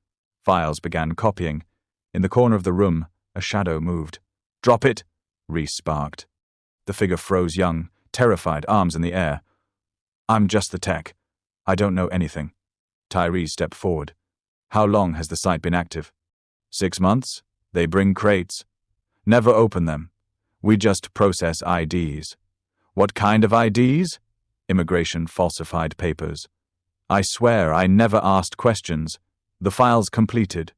Files began copying. In the corner of the room, a shadow moved. "Drop it!" Reese sparked. The figure froze young, terrified, arms in the air. "I'm just the tech. I don't know anything." Tyrese stepped forward. "How long has the site been active?" 6 months. They bring crates. Never open them. We just process IDs." "What kind of IDs?" "Immigration falsified papers." "I swear I never asked questions." "The file's completed."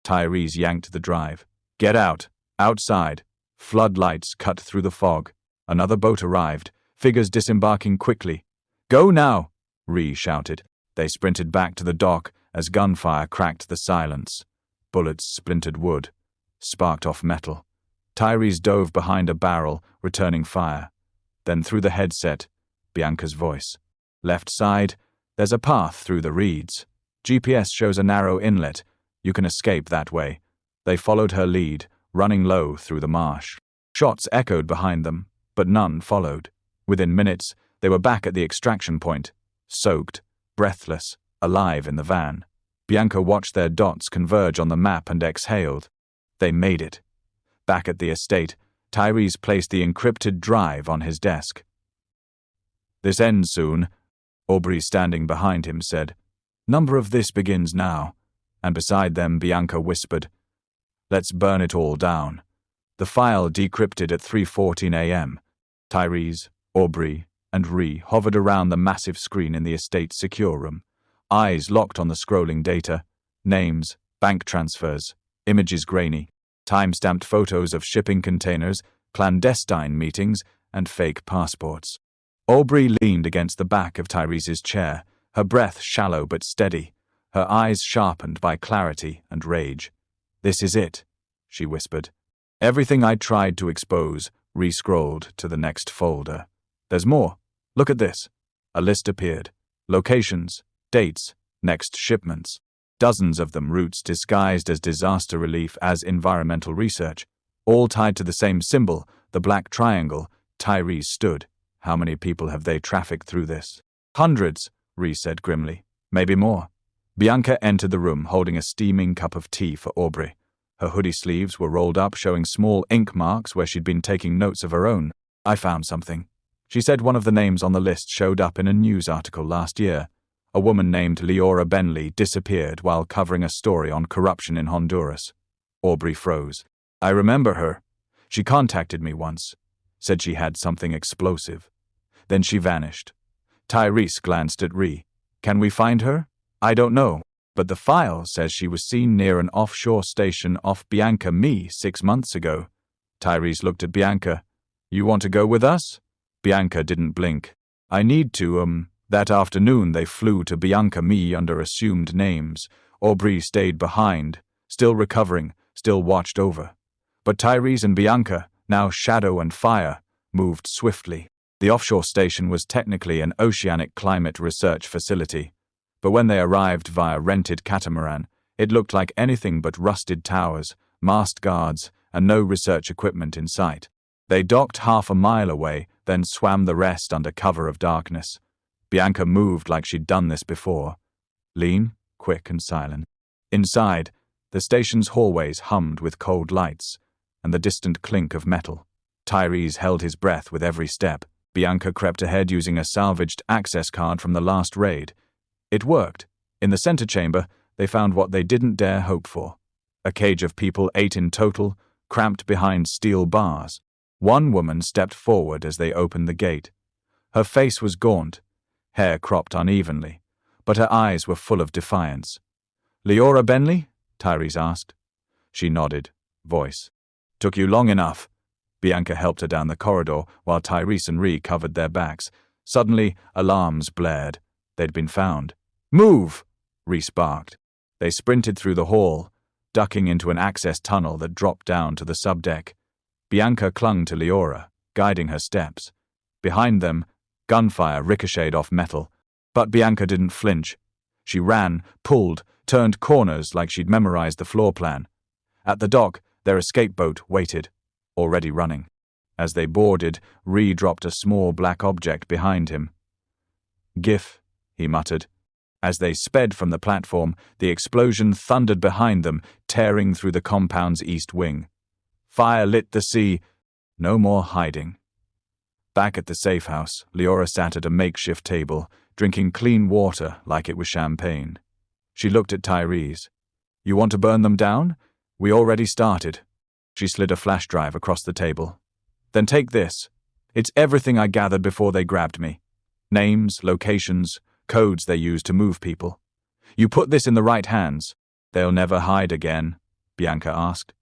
Tyrese yanked the drive. "Get out. Outside." Floodlights cut through the fog. Another boat arrived, figures disembarking quickly. "Go now!" Ree shouted. They sprinted back to the dock as gunfire cracked the silence. Bullets splintered wood, sparked off metal. Tyrese dove behind a barrel, returning fire. Then through the headset, Bianca's voice. Left side, there's a path through the reeds. GPS shows a narrow inlet. You can escape that way. They followed her lead, running low through the marsh. Shots echoed behind them, but none followed. Within minutes, they were back at the extraction point, soaked, breathless, alive in the van. Bianca watched their dots converge on the map and exhaled. They made it. Back at the estate, Tyrese placed the encrypted drive on his desk. "This ends soon," Aubrey, standing behind him, said. "Number of this begins now." And beside them, Bianca whispered, "Let's burn it all down." The file decrypted at 3:14 a.m. Tyrese, Aubrey, and Ree hovered around the massive screen in the estate's secure room, eyes locked on the scrolling data, names, bank transfers, images grainy, time-stamped photos of shipping containers, clandestine meetings, and fake passports. Aubrey leaned against the back of Tyrese's chair, her breath shallow but steady, her eyes sharpened by clarity and rage. "This is it," she whispered. "Everything I tried to expose," re-scrolled to the next folder. "There's more. Look at this." A list appeared. Locations, dates, next shipments. Dozens of them, routes disguised as disaster relief, as environmental research. All tied to the same symbol, the black triangle. Tyrese stood. "How many people have they trafficked through this?" "Hundreds," Ree said grimly. "Maybe more." Bianca entered the room holding a steaming cup of tea for Aubrey. Her hoodie sleeves were rolled up, showing small ink marks where she'd been taking notes of her own. "I found something." She said one of the names on the list showed up in a news article last year. A woman named Leora Bentley disappeared while covering a story on corruption in Honduras. Aubrey froze. "I remember her. She contacted me once. Said she had something explosive. Then she vanished." Tyrese glanced at Ree. "Can we find her?" "I don't know, but the file says she was seen near an offshore station off Bianca Me 6 months ago." Tyrese looked at Bianca. "You want to go with us?" Bianca didn't blink. "I need to, That afternoon they flew to Bianca Me under assumed names. Aubrey stayed behind, still recovering, still watched over. But Tyrese and Bianca, now shadow and fire, moved swiftly. The offshore station was technically an oceanic climate research facility, but when they arrived via rented catamaran, it looked like anything but rusted towers, masked guards, and no research equipment in sight. They docked half a mile away, then swam the rest under cover of darkness. Bianca moved like she'd done this before. Lean, quick, and silent. Inside, the station's hallways hummed with cold lights and the distant clink of metal. Tyrese held his breath with every step. Bianca crept ahead using a salvaged access card from the last raid. It worked. In the center chamber, they found what they didn't dare hope for. A cage of people, 8 in total, cramped behind steel bars. One woman stepped forward as they opened the gate. Her face was gaunt, hair cropped unevenly, but her eyes were full of defiance. "Leora Bentley?" Tyrese asked. She nodded, voice. "Took you long enough." Bianca helped her down the corridor while Tyrese and Ree covered their backs. Suddenly, alarms blared. They'd been found. "Move!" Ree barked. They sprinted through the hall, ducking into an access tunnel that dropped down to the subdeck. Bianca clung to Leora, guiding her steps. Behind them, gunfire ricocheted off metal, but Bianca didn't flinch. She ran, pulled, turned corners like she'd memorized the floor plan. At the dock, their escape boat waited, already running. As they boarded, Ree dropped a small black object behind him. "GIF," he muttered. As they sped from the platform, the explosion thundered behind them, tearing through the compound's east wing. Fire lit the sea. No more hiding. Back at the safe house, Leora sat at a makeshift table, drinking clean water like it was champagne. She looked at Tyrese. "You want to burn them down? We already started." She slid a flash drive across the table. "Then take this. It's everything I gathered before they grabbed me. Names, locations, codes they use to move people. You put this in the right hands. They'll never hide again," Bianca asked.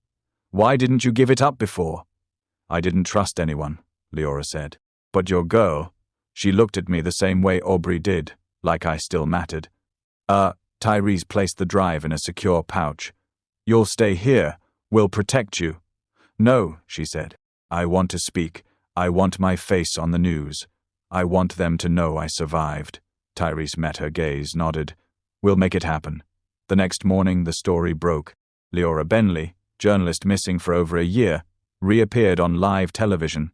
"Why didn't you give it up before?" "I didn't trust anyone," Leora said. "But your girl, she looked at me the same way Aubrey did, like I still mattered." Tyrese placed the drive in a secure pouch. "You'll stay here. We'll protect you." No, she said. I want to speak. I want my face on the news. I want them to know I survived. Tyrese met her gaze, nodded. We'll make it happen. The next morning, the story broke. Leora Bentley, journalist missing for over a year, reappeared on live television.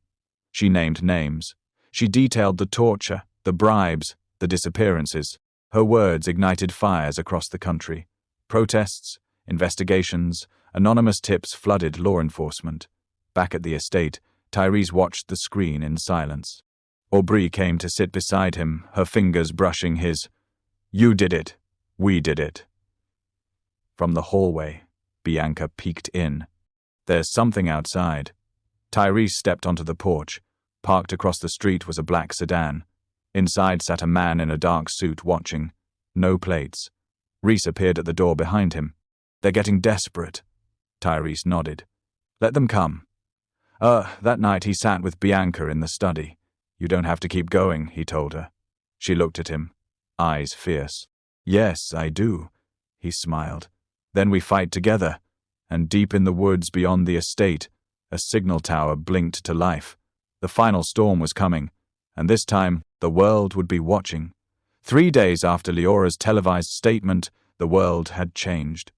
She named names. She detailed the torture, the bribes, the disappearances. Her words ignited fires across the country. Protests, investigations, anonymous tips flooded law enforcement. Back at the estate, Tyrese watched the screen in silence. Aubrey came to sit beside him, her fingers brushing his. You did it. We did it. From the hallway, Bianca peeked in. There's something outside. Tyrese stepped onto the porch. Parked across the street was a black sedan. Inside sat a man in a dark suit watching. No plates. Reese appeared at the door behind him. They're getting desperate. Tyrese nodded. Let them come. That night he sat with Bianca in the study. You don't have to keep going, he told her. She looked at him, eyes fierce. Yes, I do, he smiled. Then we fight together, and deep in the woods beyond the estate, a signal tower blinked to life. The final storm was coming, and this time the world would be watching. 3 days after Leora's televised statement, the world had changed.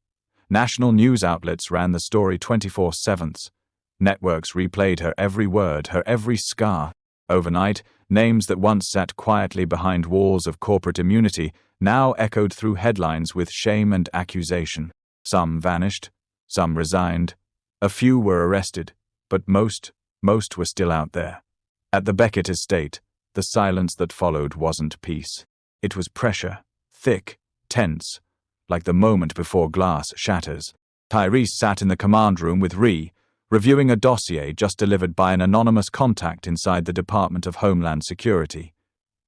National news outlets ran the story 24/7. Networks replayed her every word, her every scar. Overnight, names that once sat quietly behind walls of corporate immunity now echoed through headlines with shame and accusation. Some vanished, some resigned. A few were arrested, but most were still out there. At the Beckett estate, the silence that followed wasn't peace. It was pressure, thick, tense, like the moment before glass shatters. Tyrese sat in the command room with Ree, reviewing a dossier just delivered by an anonymous contact inside the Department of Homeland Security.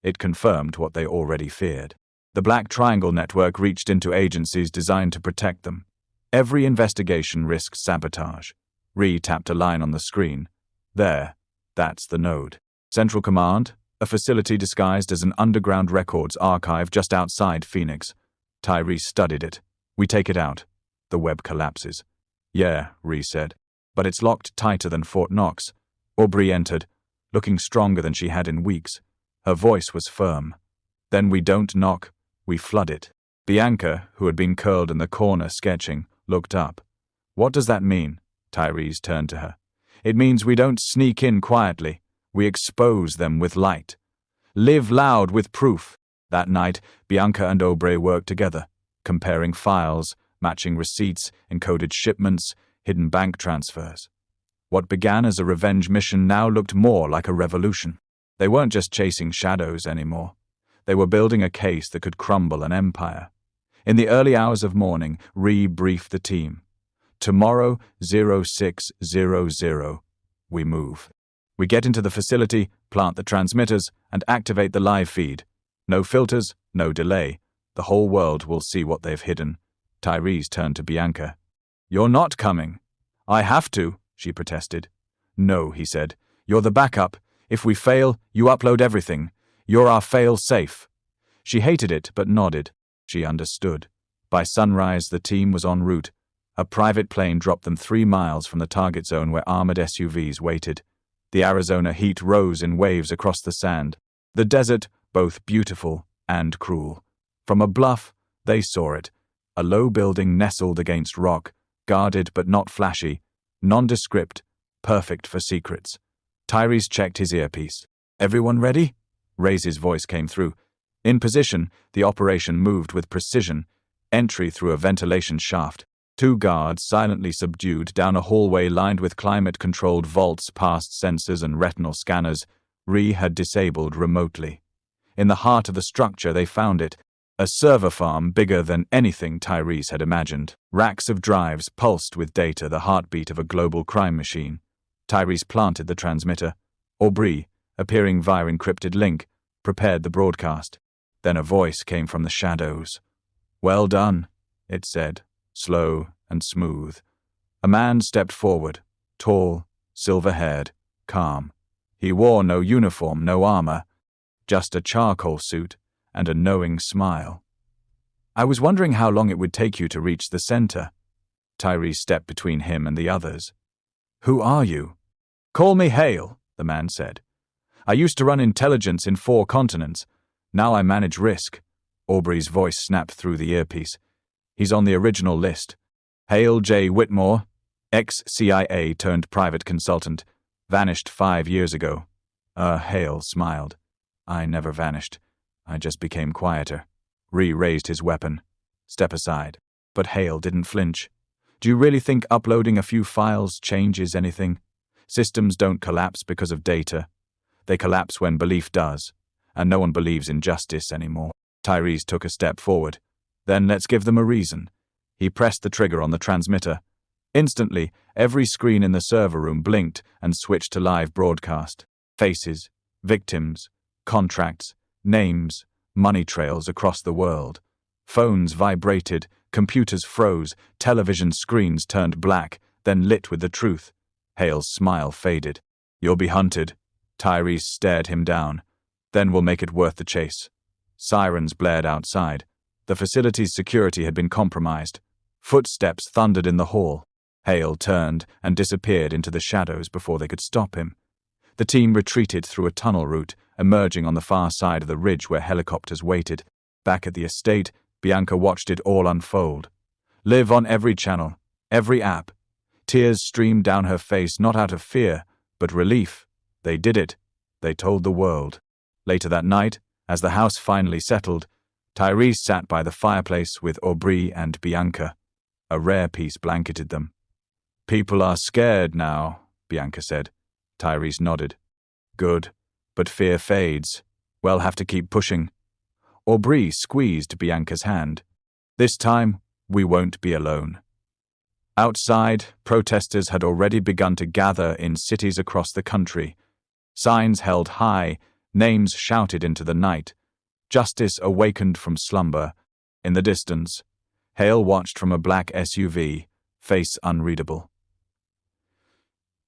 It confirmed what they already feared. The Black Triangle Network reached into agencies designed to protect them. Every investigation risked sabotage. Ree tapped a line on the screen. There, that's the node. Central Command, a facility disguised as an underground records archive just outside Phoenix. Tyrese studied it. We take it out. The web collapses. Yeah, Ree said. But it's locked tighter than Fort Knox. Aubrey entered, looking stronger than she had in weeks. Her voice was firm. Then we don't knock, we flood it. Bianca, who had been curled in the corner sketching, looked up. What does that mean? Tyrese turned to her. It means we don't sneak in quietly. We expose them with light. Live loud with proof. That night, Bianca and Aubrey worked together, comparing files, matching receipts, encoded shipments, hidden bank transfers. What began as a revenge mission now looked more like a revolution. They weren't just chasing shadows anymore. They were building a case that could crumble an empire. In the early hours of morning, Ree briefed the team. Tomorrow, 0600, we move. We get into the facility, plant the transmitters, and activate the live feed. No filters, no delay. The whole world will see what they've hidden. Tyrese turned to Bianca. You're not coming. I have to, she protested. No, he said. You're the backup. If we fail, you upload everything. You're our fail-safe. She hated it, but nodded. She understood. By sunrise, the team was en route. A private plane dropped them 3 miles from the target zone where armored SUVs waited. The Arizona heat rose in waves across the sand. The desert, both beautiful and cruel. From a bluff, they saw it. A low building nestled against rock, guarded but not flashy, nondescript, perfect for secrets. Tyrese checked his earpiece. Everyone ready? Ray's voice came through. In position, the operation moved with precision. Entry through a ventilation shaft. 2 guards silently subdued down a hallway lined with climate-controlled vaults past sensors and retinal scanners. Ree had disabled remotely. In the heart of the structure they found it, a server farm bigger than anything Tyrese had imagined. Racks of drives pulsed with data, the heartbeat of a global crime machine. Tyrese planted the transmitter. Aubrey, appearing via encrypted link, prepared the broadcast. Then a voice came from the shadows. Well done, it said, slow and smooth. A man stepped forward, tall, silver-haired, calm. He wore no uniform, no armor, just a charcoal suit and a knowing smile. I was wondering how long it would take you to reach the center. Tyrese stepped between him and the others. Who are you? Call me Hale, the man said. I used to run intelligence in 4 continents. Now I manage risk. Aubrey's voice snapped through the earpiece. He's on the original list. Hale J. Whitmore, ex-CIA turned private consultant, vanished 5 years ago. Hale smiled. I never vanished. I just became quieter. Ree raised his weapon. Step aside. But Hale didn't flinch. Do you really think uploading a few files changes anything? Systems don't collapse because of data. They collapse when belief does, and no one believes in justice anymore. Tyrese took a step forward. Then let's give them a reason. He pressed the trigger on the transmitter. Instantly, every screen in the server room blinked and switched to live broadcast. Faces, victims, contracts, names, money trails across the world. Phones vibrated, computers froze, television screens turned black, then lit with the truth. Hale's smile faded. You'll be hunted. Tyrese stared him down. Then we'll make it worth the chase. Sirens blared outside. The facility's security had been compromised. Footsteps thundered in the hall. Hale turned and disappeared into the shadows before they could stop him. The team retreated through a tunnel route, emerging on the far side of the ridge where helicopters waited. Back at the estate, Bianca watched it all unfold. Live on every channel, every app. Tears streamed down her face, not out of fear, but relief. They did it. They told the world. Later that night, as the house finally settled, Tyrese sat by the fireplace with Aubrey and Bianca. A rare peace blanketed them. People are scared now, Bianca said. Tyrese nodded. Good, but fear fades. We'll have to keep pushing. Aubrey squeezed Bianca's hand. This time, we won't be alone. Outside, protesters had already begun to gather in cities across the country. Signs held high, names shouted into the night. Justice awakened from slumber. In the distance, Hale watched from a black SUV, face unreadable.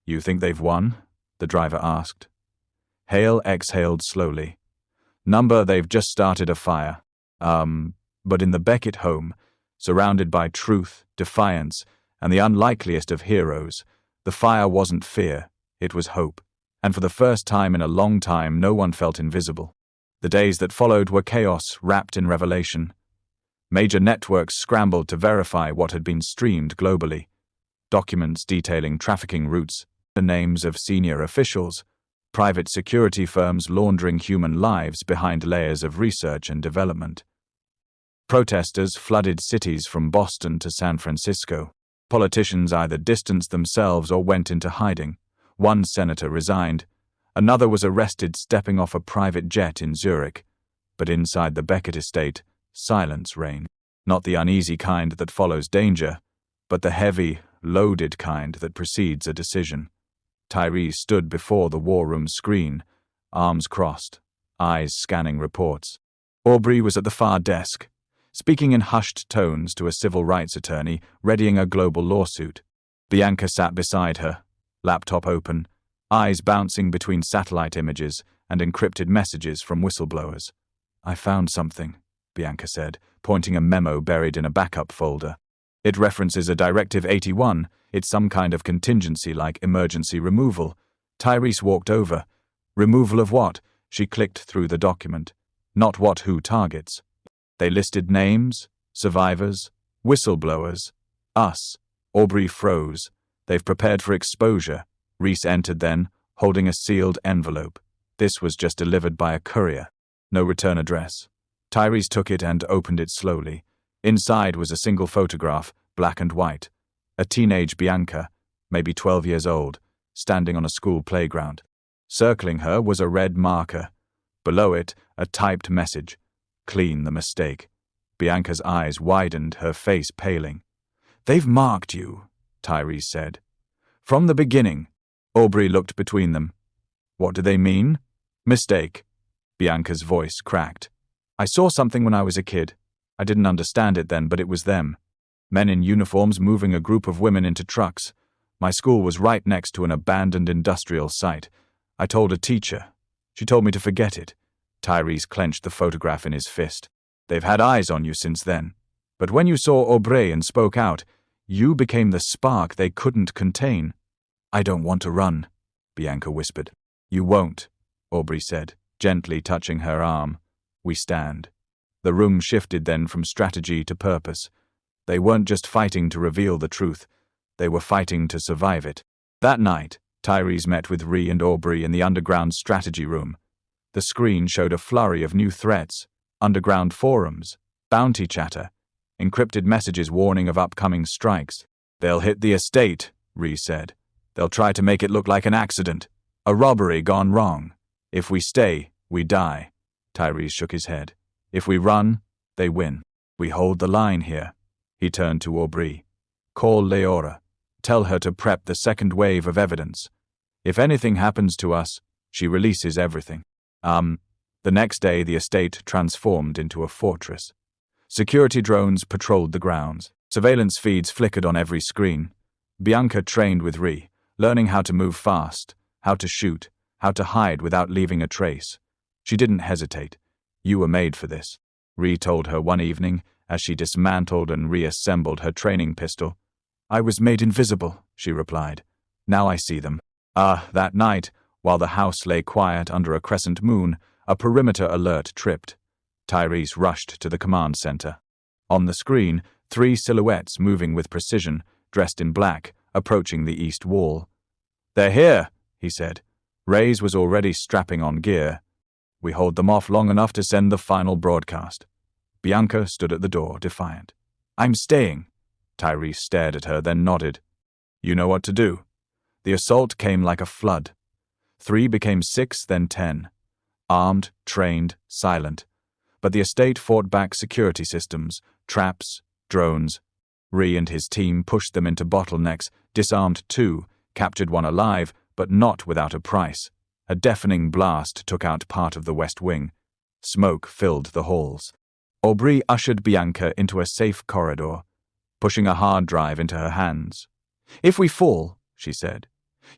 You think they've won? The driver asked. Hale exhaled slowly. Number, they've just started a fire. But in the Beckett home, surrounded by truth, defiance, and the unlikeliest of heroes, the fire wasn't fear, it was hope. And for the first time in a long time, no one felt invisible. The days that followed were chaos wrapped in revelation. Major networks scrambled to verify what had been streamed globally. Documents detailing trafficking routes, the names of senior officials, private security firms laundering human lives behind layers of research and development. Protesters flooded cities from Boston to San Francisco. Politicians either distanced themselves or went into hiding. One senator resigned. Another was arrested stepping off a private jet in Zurich. But inside the Beckett estate, silence reigned. Not the uneasy kind that follows danger, but the heavy, loaded kind that precedes a decision. Tyrese stood before the war room screen, arms crossed, eyes scanning reports. Aubrey was at the far desk, speaking in hushed tones to a civil rights attorney readying a global lawsuit. Bianca sat beside her, laptop open, eyes bouncing between satellite images and encrypted messages from whistleblowers. I found something, Bianca said, pointing a memo buried in a backup folder. It references a Directive 81. It's some kind of contingency like emergency removal. Tyrese walked over. Removal of what? She clicked through the document. Not what who targets. They listed names, survivors, whistleblowers, us. Aubrey froze. They've prepared for exposure. Reese entered then, holding a sealed envelope. This was just delivered by a courier. No return address. Tyrese took it and opened it slowly. Inside was a single photograph, black and white. A teenage Bianca, maybe 12 years old, standing on a school playground. Circling her was a red marker. Below it, a typed message. Clean the mistake. Bianca's eyes widened, her face paling. They've marked you, Tyrese said. From the beginning. Aubrey looked between them. What do they mean? Mistake. Bianca's voice cracked. I saw something when I was a kid. I didn't understand it then, but it was them. Men in uniforms moving a group of women into trucks. My school was right next to an abandoned industrial site. I told a teacher. She told me to forget it. Tyrese clenched the photograph in his fist. They've had eyes on you since then. But when you saw Aubrey and spoke out, you became the spark they couldn't contain. I don't want to run, Bianca whispered. You won't, Aubrey said, gently touching her arm. We stand. The room shifted then from strategy to purpose. They weren't just fighting to reveal the truth. They were fighting to survive it. That night, Tyrese met with Ree and Aubrey in the underground strategy room. The screen showed a flurry of new threats, underground forums, bounty chatter, encrypted messages warning of upcoming strikes. They'll hit the estate, Ree said. They'll try to make it look like an accident, a robbery gone wrong. If we stay, we die. Tyrese shook his head. If we run, they win. We hold the line here. He turned to Aubrey. Call Leora. Tell her to prep the second wave of evidence. If anything happens to us, she releases everything. The next day the estate transformed into a fortress. Security drones patrolled the grounds. Surveillance feeds flickered on every screen. Bianca trained with Ree, learning how to move fast, how to shoot, how to hide without leaving a trace. She didn't hesitate. You were made for this, Ree told her one evening as she dismantled and reassembled her training pistol. I was made invisible, she replied. Now I see them. That night, while the house lay quiet under a crescent moon, a perimeter alert tripped. Tyrese rushed to the command center. On the screen, 3 silhouettes moving with precision, dressed in black, approaching the east wall. They're here, he said. Reyes was already strapping on gear. We hold them off long enough to send the final broadcast. Bianca stood at the door, defiant. I'm staying. Tyrese stared at her, then nodded. You know what to do. The assault came like a flood. 3 became 6, then 10. Armed, trained, silent. But the estate fought back security systems, traps, drones. Ree and his team pushed them into bottlenecks, disarmed 2, captured 1 alive, but not without a price. A deafening blast took out part of the west wing. Smoke filled the halls. Aubrey ushered Bianca into a safe corridor, pushing a hard drive into her hands. If we fall, she said.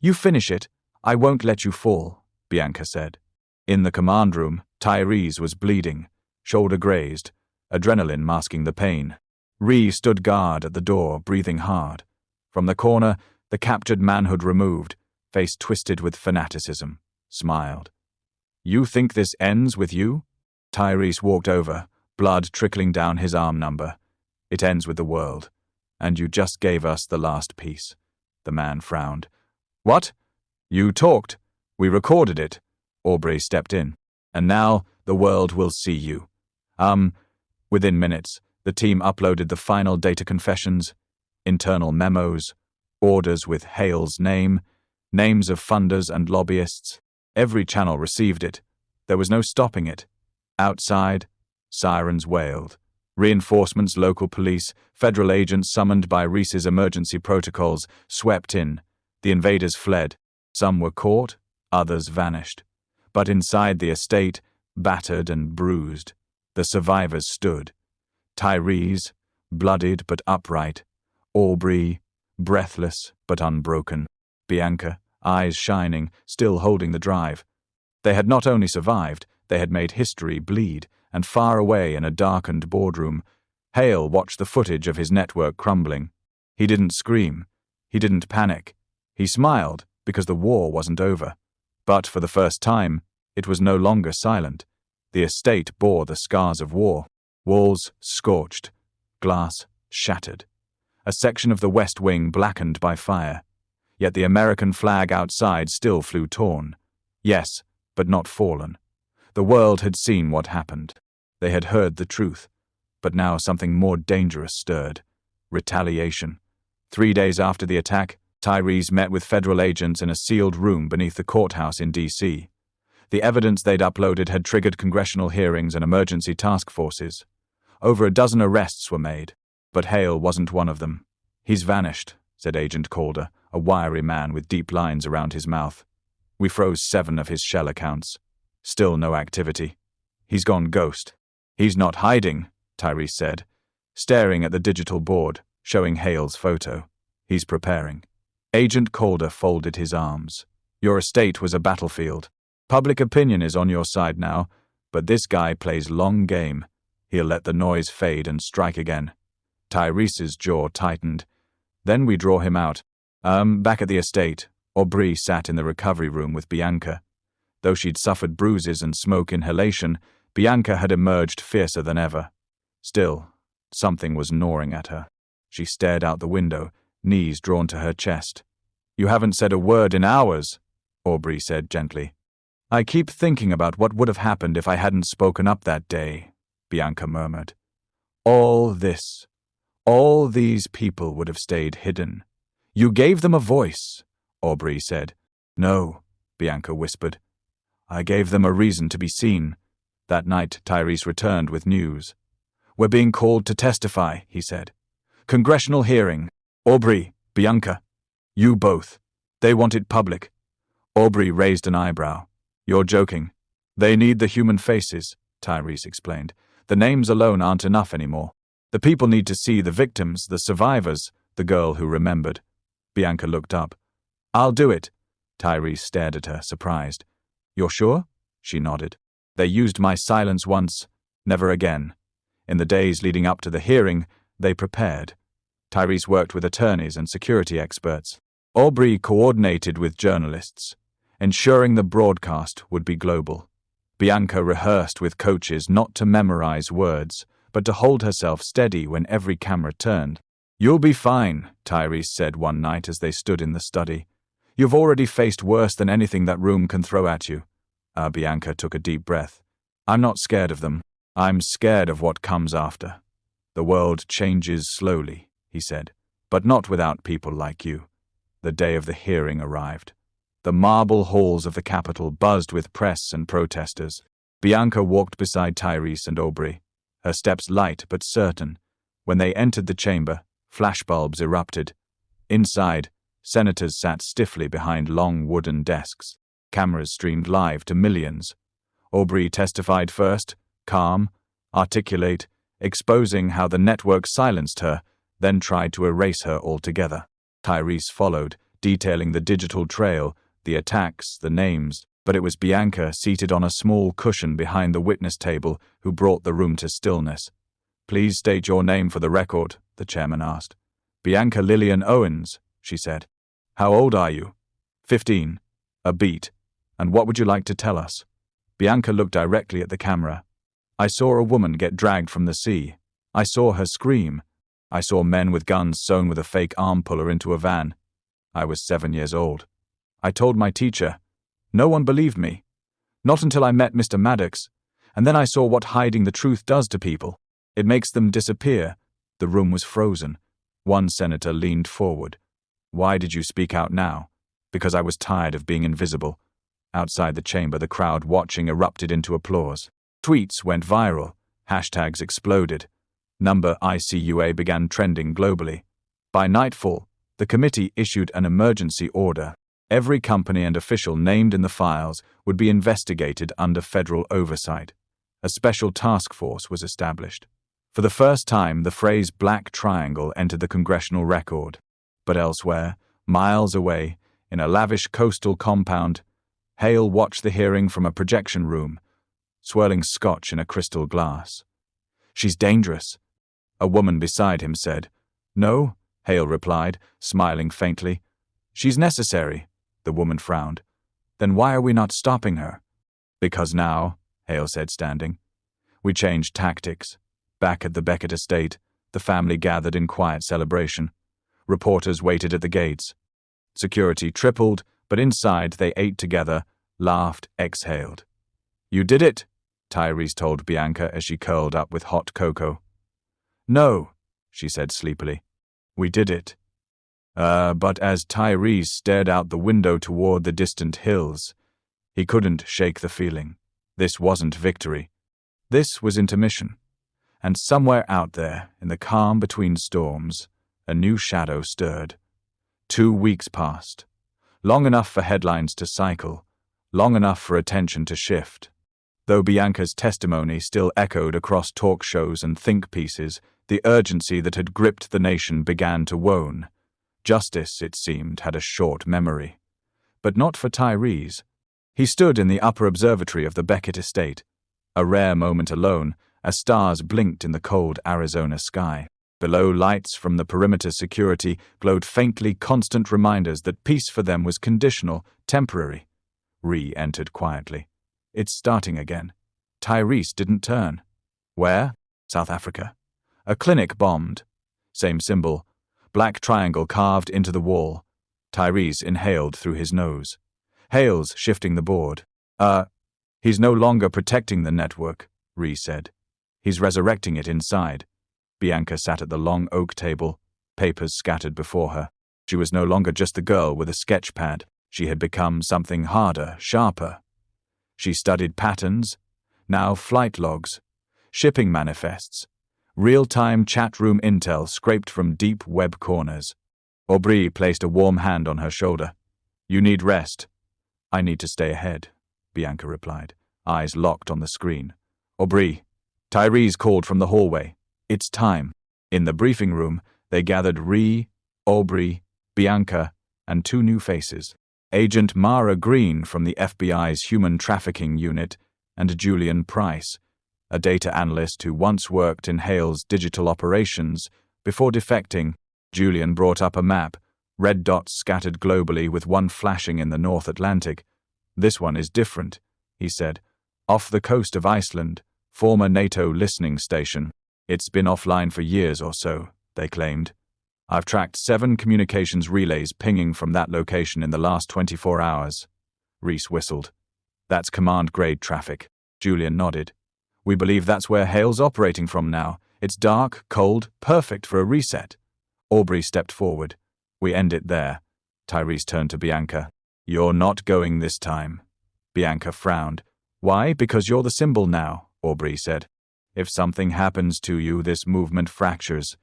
You finish it. I won't let you fall, Bianca said. In the command room, Tyrese was bleeding, shoulder grazed, adrenaline masking the pain. Ree stood guard at the door, breathing hard. From the corner, the captured manhood removed, face twisted with fanaticism, smiled. You think this ends with you? Tyrese walked over, blood trickling down his arm number. It ends with the world. And you just gave us the last piece. The man frowned. What? You talked. We recorded it. Aubrey stepped in. And now the world will see you. Within minutes, the team uploaded the final data confessions, internal memos, orders with Hale's name, names of funders and lobbyists. Every channel received it. There was no stopping it. Outside, sirens wailed. Reinforcements, local police, federal agents summoned by Reese's emergency protocols swept in. The invaders fled. Some were caught, others vanished. But inside the estate, battered and bruised, the survivors stood. Tyrese, bloodied but upright. Aubrey, breathless but unbroken. Bianca, eyes shining, still holding the drive. They had not only survived, they had made history bleed, and far away in a darkened boardroom, Hale watched the footage of his network crumbling. He didn't scream. He didn't panic. He smiled because the war wasn't over. But for the first time, it was no longer silent. The estate bore the scars of war. Walls scorched, glass shattered. A section of the west wing blackened by fire. Yet the American flag outside still flew torn. Yes, but not fallen. The world had seen what happened. They had heard the truth. But now something more dangerous stirred. Retaliation. 3 days after the attack, Tyrese met with federal agents in a sealed room beneath the courthouse in D.C. The evidence they'd uploaded had triggered congressional hearings and emergency task forces. Over a dozen arrests were made, but Hale wasn't one of them. He's vanished, said Agent Calder, a wiry man with deep lines around his mouth. We froze 7 of his shell accounts. Still no activity. He's gone ghost. He's not hiding, Tyrese said, staring at the digital board, showing Hale's photo. He's preparing. Agent Calder folded his arms. Your estate was a battlefield. Public opinion is on your side now, but this guy plays long game. He'll let the noise fade and strike again. Tyrese's jaw tightened. Then we draw him out. Back at the estate. Aubrey sat in the recovery room with Bianca. Though she'd suffered bruises and smoke inhalation, Bianca had emerged fiercer than ever. Still, something was gnawing at her. She stared out the window, knees drawn to her chest. "You haven't said a word in hours," Aubrey said gently. "I keep thinking about what would have happened if I hadn't spoken up that day," Bianca murmured. "All these people would have stayed hidden. You gave them a voice," Aubrey said. "No," Bianca whispered. "I gave them a reason to be seen." That night, Tyrese returned with news. "We're being called to testify," he said. "Congressional hearing. Aubrey, Bianca, you both. They want it public." Aubrey raised an eyebrow. "You're joking." "They need the human faces," Tyrese explained. "The names alone aren't enough anymore. The people need to see the victims, the survivors," the girl who remembered. Bianca looked up. "I'll do it." Tyrese stared at her, surprised. "You're sure?" She nodded. "They used my silence once, never again." In the days leading up to the hearing, they prepared. Tyrese worked with attorneys and security experts. Aubrey coordinated with journalists, ensuring the broadcast would be global. Bianca rehearsed with coaches not to memorize words, but to hold herself steady when every camera turned. "You'll be fine," Tyrese said one night as they stood in the study. "You've already faced worse than anything that room can throw at you." Bianca took a deep breath. "I'm not scared of them. I'm scared of what comes after." "The world changes slowly," he said, "but not without people like you." The day of the hearing arrived. The marble halls of the Capitol buzzed with press and protesters. Bianca walked beside Tyrese and Aubrey, her steps light but certain. When they entered the chamber, flashbulbs erupted. Inside, senators sat stiffly behind long wooden desks. Cameras streamed live to millions. Aubrey testified first, calm, articulate, exposing how the network silenced her, then tried to erase her altogether. Tyrese followed, detailing the digital trail, the attacks, the names, but it was Bianca seated on a small cushion behind the witness table who brought the room to stillness. "Please state your name for the record," the chairman asked. "Bianca Lillian Owens," she said. "How old are you?" 15. A beat. "And what would you like to tell us?" Bianca looked directly at the camera. "I saw a woman get dragged from the sea. I saw her scream. I saw men with guns sewn with a fake arm puller into a van. I was 7 years old. I told my teacher. No one believed me. Not until I met Mr. Maddox. And then I saw what hiding the truth does to people. It makes them disappear." The room was frozen. One senator leaned forward. "Why did you speak out now?" "Because I was tired of being invisible." Outside the chamber, the crowd watching erupted into applause. Tweets went viral. Hashtags exploded. Number ICUA began trending globally. By nightfall, the committee issued an emergency order. Every company and official named in the files would be investigated under federal oversight. A special task force was established. For the first time, the phrase "Black Triangle" entered the congressional record. But elsewhere, miles away, in a lavish coastal compound, Hale watched the hearing from a projection room, swirling scotch in a crystal glass. "She's dangerous," a woman beside him said. "No," Hale replied, smiling faintly. "She's necessary," the woman frowned. "Then why are we not stopping her?" "Because now," Hale said, standing. "We changed tactics." Back at the Beckett estate, the family gathered in quiet celebration. Reporters waited at the gates. Security tripled, but inside they ate together, laughed, exhaled. "You did it," Tyrese told Bianca as she curled up with hot cocoa. "No," she said sleepily. "We did it." But as Tyrese stared out the window toward the distant hills, he couldn't shake the feeling. This wasn't victory. This was intermission. And somewhere out there, in the calm between storms, a new shadow stirred. 2 weeks passed. Long enough for headlines to cycle, long enough for attention to shift. Though Bianca's testimony still echoed across talk shows and think pieces, the urgency that had gripped the nation began to wane. Justice, it seemed, had a short memory. But not for Tyrese. He stood in the upper observatory of the Beckett estate, a rare moment alone, as stars blinked in the cold Arizona sky. Below, lights from the perimeter security glowed faintly, constant reminders that peace for them was conditional, temporary. Ree entered quietly. It's starting again. Tyrese didn't turn. Where? South Africa. A clinic bombed. Same symbol. Black triangle carved into the wall. Tyrese inhaled through his nose. Hales shifting the board. He's no longer protecting the network, Ree said. He's resurrecting it inside. Bianca sat at the long oak table, papers scattered before her. She was no longer just the girl with a sketch pad. She had become something harder, sharper. She studied patterns, now flight logs, shipping manifests, real-time chat room intel scraped from deep web corners. Aubrey placed a warm hand on her shoulder. You need rest. I need to stay ahead, Bianca replied, eyes locked on the screen. Aubrey. Tyrese called from the hallway. It's time. In the briefing room, they gathered Ree, Aubrey, Bianca, and two new faces. Agent Mara Green from the FBI's Human Trafficking Unit and Julian Price, a data analyst who once worked in Hale's digital operations before defecting. Julian brought up a map, red dots scattered globally with one flashing in the North Atlantic. This one is different, he said. Off the coast of Iceland, former NATO listening station. It's been offline for years or so, they claimed. I've tracked 7 communications relays pinging from that location in the last 24 hours. Reese whistled. That's command-grade traffic. Julian nodded. We believe that's where Hale's operating from now. It's dark, cold, perfect for a reset. Aubrey stepped forward. We end it there. Tyrese turned to Bianca. You're not going this time. Bianca frowned. Why? Because you're the symbol now, Aubrey said. If something happens to you, this movement fractures.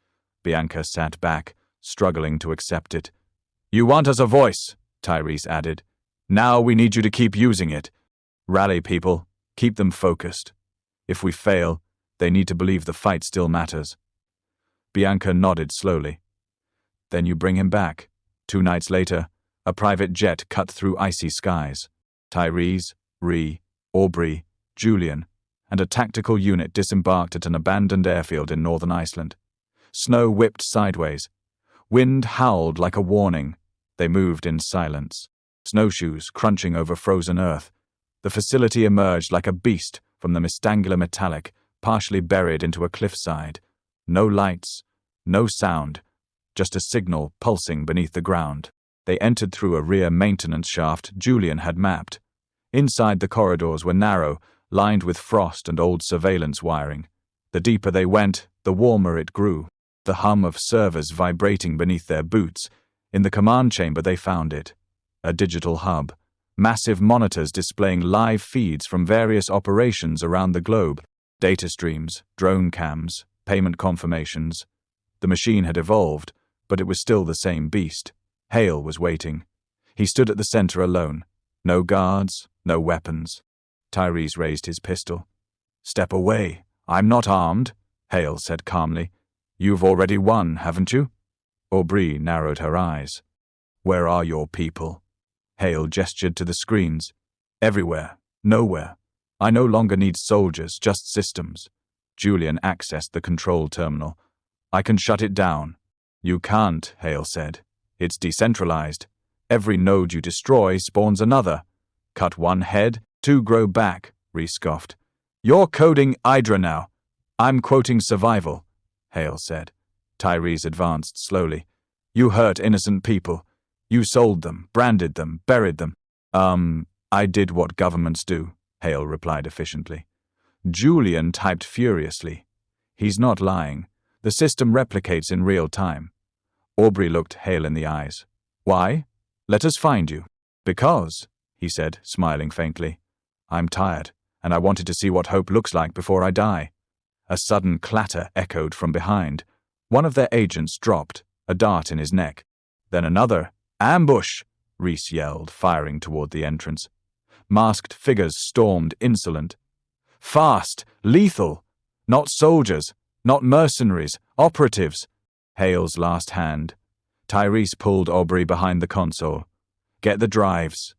Bianca sat back, struggling to accept it. You want us a voice, Tyrese added. Now we need you to keep using it. Rally people, keep them focused. If we fail, they need to believe the fight still matters. Bianca nodded slowly. Then you bring him back. 2 nights later, a private jet cut through icy skies. Tyrese, Ree, Aubrey, Julian, and a tactical unit disembarked at an abandoned airfield in northern Iceland. Snow whipped sideways. Wind howled like a warning. They moved in silence, snowshoes crunching over frozen earth. The facility emerged like a beast from the Mistangular metallic, partially buried into a cliffside. No lights, no sound, just a signal pulsing beneath the ground. They entered through a rear maintenance shaft Julian had mapped. Inside, the corridors were narrow, lined with frost and old surveillance wiring. The deeper they went, the warmer it grew, the hum of servers vibrating beneath their boots. In the command chamber they found it. A digital hub. Massive monitors displaying live feeds from various operations around the globe. Data streams, drone cams, payment confirmations. The machine had evolved, but it was still the same beast. Hale was waiting. He stood at the center alone. No guards, no weapons. Tyrese raised his pistol. Step away. I'm not armed, Hale said calmly. You've already won, haven't you? Aubrey narrowed her eyes. Where are your people? Hale gestured to the screens. Everywhere. Nowhere. I no longer need soldiers, just systems. Julian accessed the control terminal. I can shut it down. You can't, Hale said. It's decentralized. Every node you destroy spawns another. Cut one head, 2 grow back, Reese scoffed. You're coding Hydra now. I'm quoting survival, Hale said. Tyrese advanced slowly. You hurt innocent people. You sold them, branded them, buried them. I did what governments do, Hale replied efficiently. Julian typed furiously. He's not lying. The system replicates in real time. Aubrey looked Hale in the eyes. Why? Let us find you. Because, he said, smiling faintly. I'm tired, and I wanted to see what hope looks like before I die. A sudden clatter echoed from behind. One of their agents dropped, a dart in his neck. Then another. Ambush! Reese yelled, firing toward the entrance. Masked figures stormed, insolent. Fast! Lethal! Not soldiers, not mercenaries, operatives. Hale's last hand. Tyrese pulled Aubrey behind the console. Get the drives.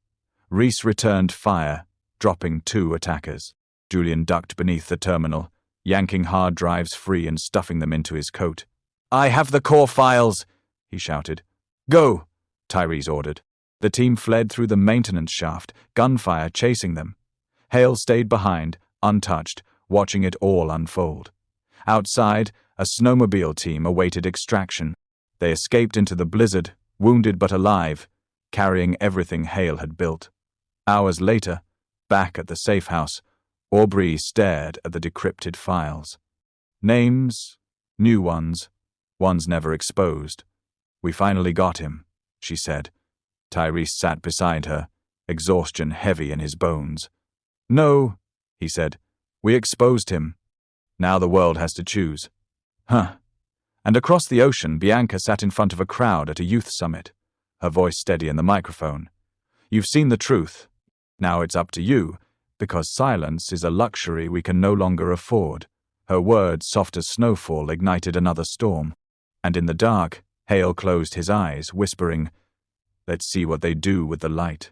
Reese returned fire, dropping 2 attackers. Julian ducked beneath the terminal, yanking hard drives free and stuffing them into his coat. I have the core files, he shouted. Go, Tyrese ordered. The team fled through the maintenance shaft, gunfire chasing them. Hale stayed behind, untouched, watching it all unfold. Outside, a snowmobile team awaited extraction. They escaped into the blizzard, wounded but alive, carrying everything Hale had built. Hours later, back at the safe house, Aubrey stared at the decrypted files. Names, new ones never exposed. We finally got him, she said. Tyrese sat beside her, exhaustion heavy in his bones. No, he said. We exposed him. Now the world has to choose. Huh. And across the ocean, Bianca sat in front of a crowd at a youth summit, her voice steady in the microphone. You've seen the truth. Now it's up to you, because silence is a luxury we can no longer afford. Her words, soft as snowfall, ignited another storm. And in the dark, Hale closed his eyes, whispering, Let's see what they do with the light.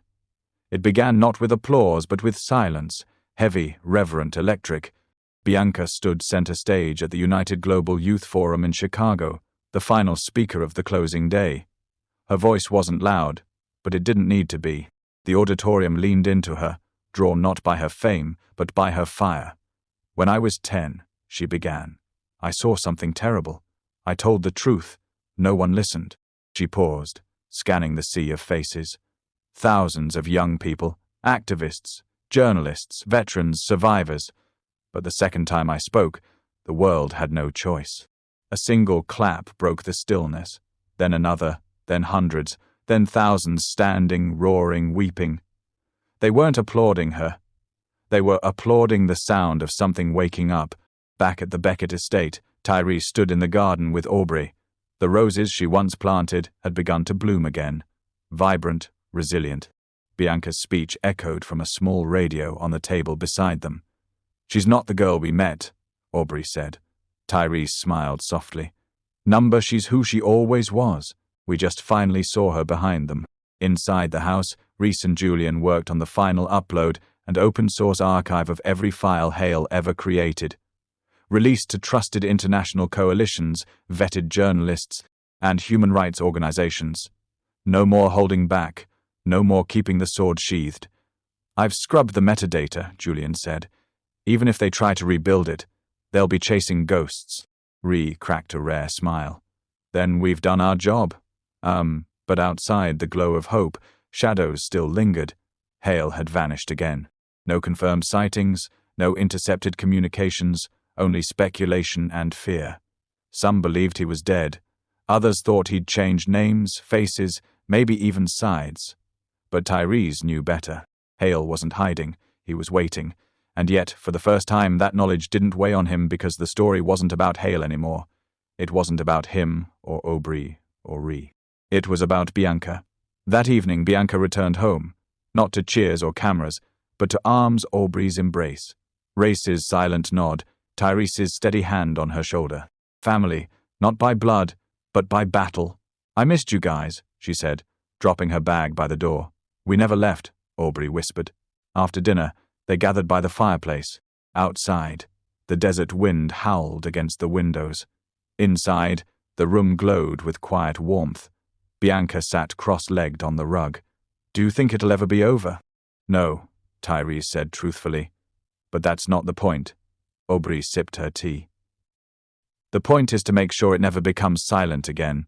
It began not with applause, but with silence, heavy, reverent, electric. Bianca stood center stage at the United Global Youth Forum in Chicago, the final speaker of the closing day. Her voice wasn't loud, but it didn't need to be. The auditorium leaned into her, drawn not by her fame, but by her fire. When I was 10, she began, I saw something terrible. I told the truth. No one listened. She paused, scanning the sea of faces. Thousands of young people, activists, journalists, veterans, survivors. But the second time I spoke, the world had no choice. A single clap broke the stillness, then another, then hundreds, then thousands standing, roaring, weeping. They weren't applauding her. They were applauding the sound of something waking up. Back at the Beckett estate, Tyrese stood in the garden with Aubrey. The roses she once planted had begun to bloom again, vibrant, resilient. Bianca's speech echoed from a small radio on the table beside them. She's not the girl we met, Aubrey said. Tyrese smiled softly. Number, she's who she always was. We just finally saw her behind them. Inside the house, Reese and Julian worked on the final upload and open-source archive of every file Hale ever created. Released to trusted international coalitions, vetted journalists, and human rights organizations. No more holding back, no more keeping the sword sheathed. I've scrubbed the metadata, Julian said. Even if they try to rebuild it, they'll be chasing ghosts. Ree cracked a rare smile. Then we've done our job. But outside the glow of hope, shadows still lingered. Hale had vanished again. No confirmed sightings, no intercepted communications, only speculation and fear. Some believed he was dead. Others thought he'd changed names, faces, maybe even sides. But Tyrese knew better. Hale wasn't hiding, he was waiting. And yet, for the first time, that knowledge didn't weigh on him because the story wasn't about Hale anymore. It wasn't about him, or Aubrey, or Ree. It was about Bianca. That evening, Bianca returned home, not to cheers or cameras, but to arms, Aubrey's embrace. Race's silent nod, Tyrese's steady hand on her shoulder. Family, not by blood, but by battle. I missed you guys, she said, dropping her bag by the door. We never left, Aubrey whispered. After dinner, they gathered by the fireplace. Outside, the desert wind howled against the windows. Inside, the room glowed with quiet warmth. Bianca sat cross-legged on the rug. Do you think it'll ever be over? No, Tyrese said truthfully. But that's not the point. Aubrey sipped her tea. The point is to make sure it never becomes silent again.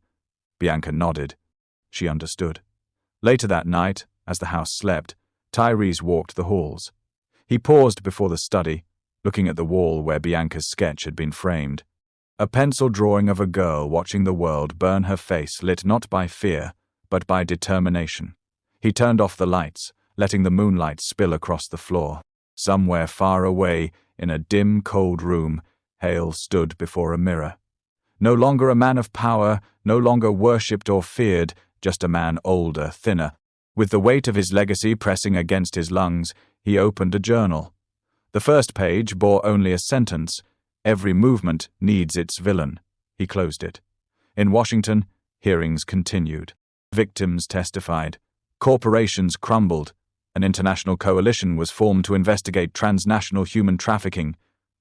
Bianca nodded. She understood. Later that night, as the house slept, Tyrese walked the halls. He paused before the study, looking at the wall where Bianca's sketch had been framed. A pencil drawing of a girl watching the world burn her face, lit not by fear, but by determination. He turned off the lights, letting the moonlight spill across the floor. Somewhere far away, in a dim, cold room, Hale stood before a mirror. No longer a man of power, no longer worshipped or feared, just a man older, thinner. With the weight of his legacy pressing against his lungs, he opened a journal. The first page bore only a sentence. Every movement needs its villain. He closed it. In Washington, hearings continued. Victims testified. Corporations crumbled. An international coalition was formed to investigate transnational human trafficking.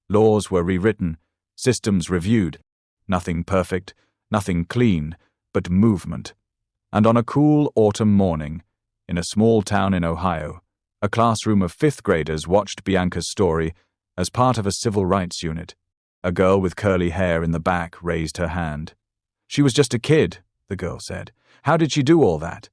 Laws were rewritten. Systems reviewed. Nothing perfect, Nothing clean, but movement. And on a cool autumn morning, in a small town in Ohio, a classroom of fifth graders watched Bianca's story as part of a civil rights unit. A girl with curly hair in the back raised her hand. "She was just a kid," the girl said. "How did she do all that?"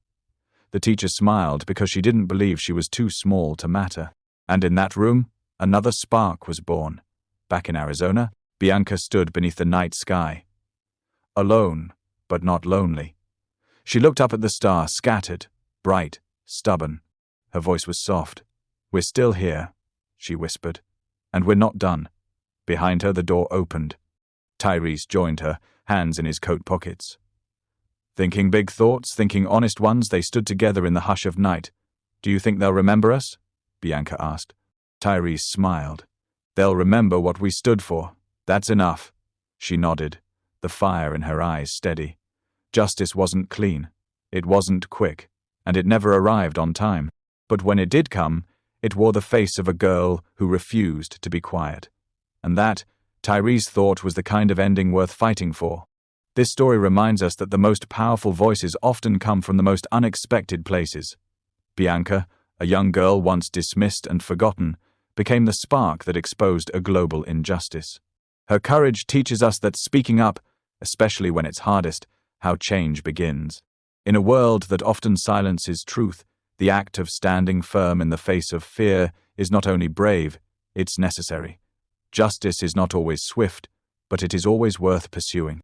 The teacher smiled because she didn't believe she was too small to matter. And in that room, another spark was born. Back in Arizona, Bianca stood beneath the night sky. Alone, but not lonely. She looked up at the stars, scattered, bright, stubborn. Her voice was soft. "We're still here," she whispered. "And we're not done." Behind her, the door opened. Tyrese joined her, hands in his coat pockets. Thinking big thoughts, thinking honest ones, they stood together in the hush of night. "Do you think they'll remember us?" Bianca asked. Tyrese smiled. "They'll remember what we stood for. That's enough." She nodded, the fire in her eyes steady. Justice wasn't clean. It wasn't quick, and it never arrived on time. But when it did come, it wore the face of a girl who refused to be quiet. And that, Tyrese thought, was the kind of ending worth fighting for. This story reminds us that the most powerful voices often come from the most unexpected places. Bianca, a young girl once dismissed and forgotten, became the spark that exposed a global injustice. Her courage teaches us that speaking up, especially when it's hardest, how change begins. In a world that often silences truth, the act of standing firm in the face of fear is not only brave, it's necessary. Justice is not always swift, but it is always worth pursuing.